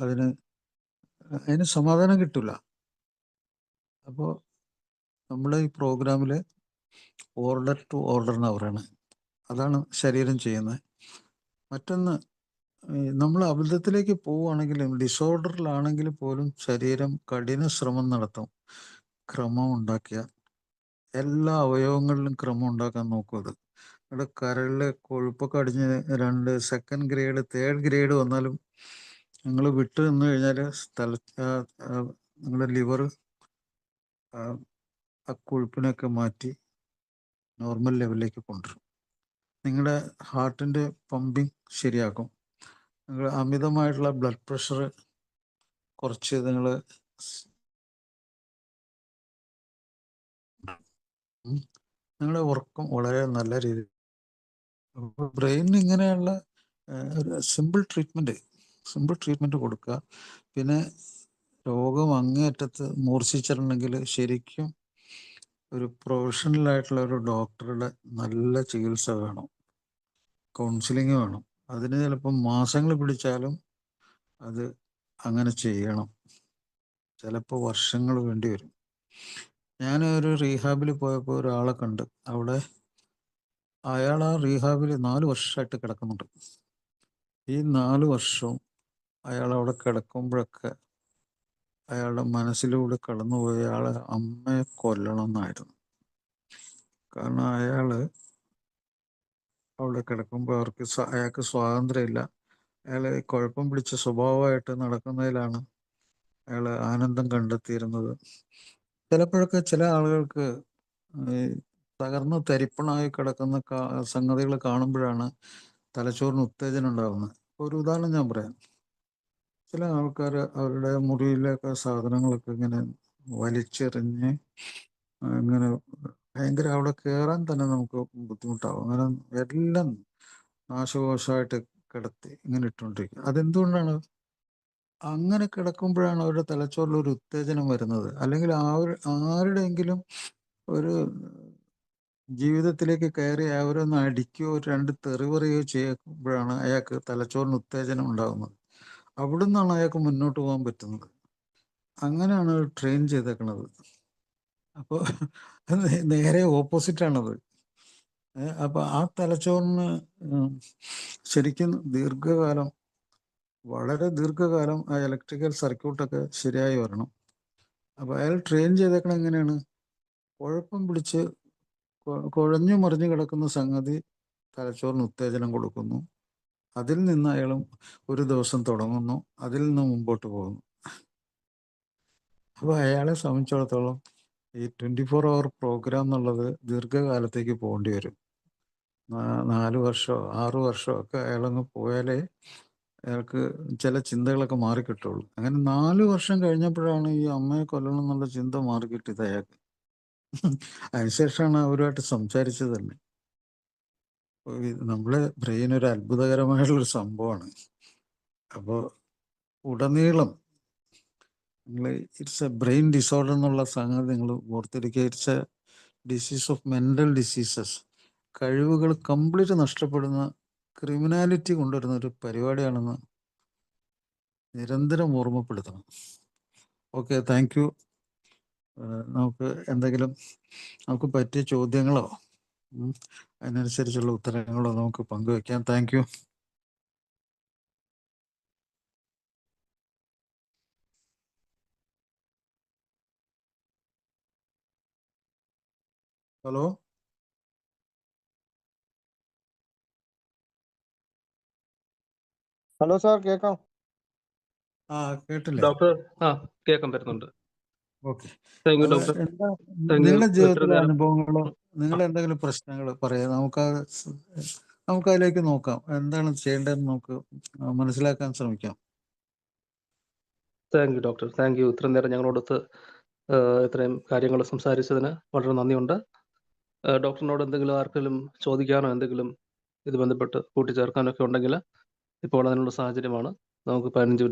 അതിന് സമാധാനം കിട്ടില്ല. അപ്പോൾ നമ്മുടെ ഈ പ്രോഗ്രാമിൽ ഓർഡർ ടു ഓർഡർ എന്ന് പറയുന്നത് അതാണ് ശരീരം ചെയ്യുന്നത്. മറ്റൊന്ന്, നമ്മൾ അബദ്ധത്തിലേക്ക് പോവുകയാണെങ്കിലും ഡിസോർഡറിലാണെങ്കിൽ പോലും ശരീരം കഠിന ശ്രമം നടത്തും ക്രമം ഉണ്ടാക്കിയ എല്ലാ അവയവങ്ങളിലും ക്രമം ഉണ്ടാക്കാൻ നോക്കും. അത് ഇവിടെ കരളിലെ കൊഴുപ്പൊക്കെ അടിഞ്ഞ് 2 സെക്കൻഡ് ഗ്രേഡ് 3rd ഗ്രേഡ് വന്നാലും നിങ്ങൾ വിട്ടു നിന്ന് കഴിഞ്ഞാൽ നിങ്ങളുടെ ലിവർ ആ കൊഴുപ്പിനൊക്കെ മാറ്റി നോർമൽ ലെവലിലേക്ക് കൊണ്ടുവരും. നിങ്ങളുടെ ഹാർട്ടിൻ്റെ പമ്പിങ് ശരിയാക്കും. നിങ്ങൾ അമിതമായിട്ടുള്ള ബ്ലഡ് പ്രഷർ കുറച്ച് നിങ്ങളുടെ ഉറക്കം വളരെ നല്ല രീതിയിൽ. ബ്രെയിനിന് ഇങ്ങനെയുള്ള ഒരു സിമ്പിൾ ട്രീറ്റ്മെൻറ്റ് കൊടുക്കുക. പിന്നെ രോഗം അങ്ങേയറ്റത്ത് മൂർച്ഛിച്ചിട്ടുണ്ടെങ്കിൽ ശരിക്കും ഒരു പ്രൊഫഷണലായിട്ടുള്ള ഒരു ഡോക്ടറുടെ നല്ല ചികിത്സ വേണം, കൗൺസിലിംഗ് വേണം. അതിന് ചിലപ്പം മാസങ്ങൾ പിടിച്ചാലും അത് അങ്ങനെ ചെയ്യണം, ചിലപ്പോൾ വർഷങ്ങൾ വേണ്ടി വരും. ഞാൻ ഒരു റീഹാബിൽ പോയപ്പോൾ ഒരാളെ കണ്ട്. അവിടെ അയാൾ ആ റീഹാബിൽ 4 വർഷമായിട്ട് കിടക്കുന്നുണ്ട്. ഈ 4 വർഷവും അയാൾ അവിടെ കിടക്കുമ്പോഴൊക്കെ അയാളുടെ മനസ്സിലൂടെ കടന്നുപോയ അയാളെ അമ്മയെ കൊല്ലണം എന്നായിരുന്നു. കാരണം അവിടെ കിടക്കുമ്പോൾ അയാൾക്ക് സ്വാതന്ത്ര്യമില്ല. അയാൾ കുഴപ്പം പിടിച്ച സ്വഭാവമായിട്ട് നടക്കുന്നതിലാണ് അയാൾ ആനന്ദം കണ്ടെത്തിയിരുന്നത്. ചിലപ്പോഴൊക്കെ ചില ആളുകൾക്ക് ഈ തകർന്ന് തരിപ്പണായി കിടക്കുന്ന സംഗതികൾ കാണുമ്പോഴാണ് തലച്ചോറിന് ഉത്തേജനം ഉണ്ടാകുന്നത്. ഒരു ഉദാഹരണം ഞാൻ പറയാം. ചില ആൾക്കാർ അവരുടെ മുറിയിലൊക്കെ സാധനങ്ങളൊക്കെ ഇങ്ങനെ വലിച്ചെറിഞ്ഞ് ഇങ്ങനെ ഭയങ്കര അവിടെ കയറാൻ തന്നെ നമുക്ക് ബുദ്ധിമുട്ടാവും. അങ്ങനെ എല്ലാം നാശകോശമായിട്ട് കിടത്തി ഇങ്ങനെ ഇട്ടുകൊണ്ടിരിക്കും. അതെന്തുകൊണ്ടാണ്? അങ്ങനെ കിടക്കുമ്പോഴാണ് അവരുടെ തലച്ചോറിൽ ഒരു ഉത്തേജനം വരുന്നത്. അല്ലെങ്കിൽ ആരുടെയെങ്കിലും ഒരു ജീവിതത്തിലേക്ക് കയറി അവരൊന്ന് അടിക്കുകയോ രണ്ട് തെറി പറയുകയോ ചെയ്യുമ്പോഴാണ് അയാൾക്ക് തലച്ചോറിന് ഉത്തേജനം ഉണ്ടാകുന്നത്. അവിടുന്നാണ് അയാൾക്ക് മുന്നോട്ട് പോകാൻ പറ്റുന്നത്. അങ്ങനെയാണ് ട്രെയിൻ ചെയ്തേക്കണത്. അപ്പോൾ നേരെ ഓപ്പോസിറ്റാണത്. അപ്പോൾ ആ തലച്ചോറിന് ശരിക്കും വളരെ ദീർഘകാലം ആ ഇലക്ട്രിക്കൽ സർക്യൂട്ടൊക്കെ ശരിയായി വരണം. അപ്പോൾ അയാൾ ട്രെയിൻ ചെയ്തേക്കണം എങ്ങനെയാണ്? കുഴപ്പം പിടിച്ച് കുഴഞ്ഞു മറിഞ്ഞു കിടക്കുന്ന സംഗതി തലച്ചോറിന് ഉത്തേജനം കൊടുക്കുന്നു. അതിൽ നിന്ന് അയാളും ഒരു ദിവസം തുടങ്ങുന്നു, അതിൽ നിന്ന് മുമ്പോട്ട് പോകുന്നു. അപ്പോൾ അയാളെ സംബന്ധിച്ചിടത്തോളം ഈ 24 hour പ്രോഗ്രാം എന്നുള്ളത് ദീർഘകാലത്തേക്ക് പോകേണ്ടി വരും. 4 വർഷമോ 6 വർഷമോ ഒക്കെ അയാളങ്ങ് പോയാലേ അയാൾക്ക് ചില ചിന്തകളൊക്കെ മാറിക്കിട്ടുള്ളൂ. അങ്ങനെ 4 വർഷം കഴിഞ്ഞപ്പോഴാണ് ഈ അമ്മയെ കൊല്ലണം എന്നുള്ള ചിന്ത മാറിക്കിട്ടിയത് അയാൾക്ക്. അതിനുശേഷമാണ് അവരുമായിട്ട് സംസാരിച്ചത് തന്നെ. നമ്മളെ ബ്രെയിൻ ഒരു അത്ഭുതകരമായിട്ടുള്ളൊരു സംഭവമാണ്. അപ്പോൾ ഉടനീളം നിങ്ങൾ ഇറ്റ്സ് എ ബ്രെയിൻ ഡിസോർഡർ എന്നുള്ള സംഗതി നിങ്ങൾ ഓർത്തിരിക്കുക. It's A disease of mental diseases. കഴിവുകൾ കംപ്ലീറ്റ് നഷ്ടപ്പെടുന്ന, ക്രിമിനാലിറ്റി കൊണ്ടുവരുന്ന ഒരു പരിപാടിയാണെന്ന് നിരന്തരം ഓർമ്മപ്പെടുത്തണം. Okay, thank you. നമുക്ക് പറ്റിയ ചോദ്യങ്ങളോ അതിനനുസരിച്ചുള്ള ഉത്തരങ്ങളോ നമുക്ക് പങ്കുവയ്ക്കാം. Thank you. Hello hello sir, കേൾക്കാം. കേട്ടില്ലേ? ഡോക്ടർ കേൾക്കാൻ പറ്റുന്നുണ്ട്. Okay. Thank you doctor. Thank you. നിങ്ങളുടെ ഇത്ര ജീവിതത്തിലെ നേരം അനുഭവങ്ങളോ നിങ്ങളുടെ എന്തെങ്കിലും പ്രശ്നങ്ങൾ പറയാം. നമുക്കതിലേക്ക് നോക്കാം. എന്താണ് ചെയ്യേണ്ടതെന്ന് നമുക്ക് മനസ്സിലാക്കാൻ ശ്രമിക്കാം. Thank you doctor. Thank you. ഇത്രയും നേരം ഞങ്ങളോടൊത്ത് ഇത്രയും കാര്യങ്ങൾ സംസാരിച്ചതിന് വളരെ നന്ദിയുണ്ട്. ഡോക്ടറിനോട് എന്തെങ്കിലും ആർക്കെങ്കിലും ചോദിക്കാനോ എന്തെങ്കിലും ഇത് ബന്ധപ്പെട്ട് കൂട്ടിച്ചേർക്കാനൊക്കെ ഉണ്ടെങ്കിൽ ഇപ്പോൾ അതിനുള്ള സാഹചര്യമാണ്. നമുക്ക് 15 മിനിറ്റ്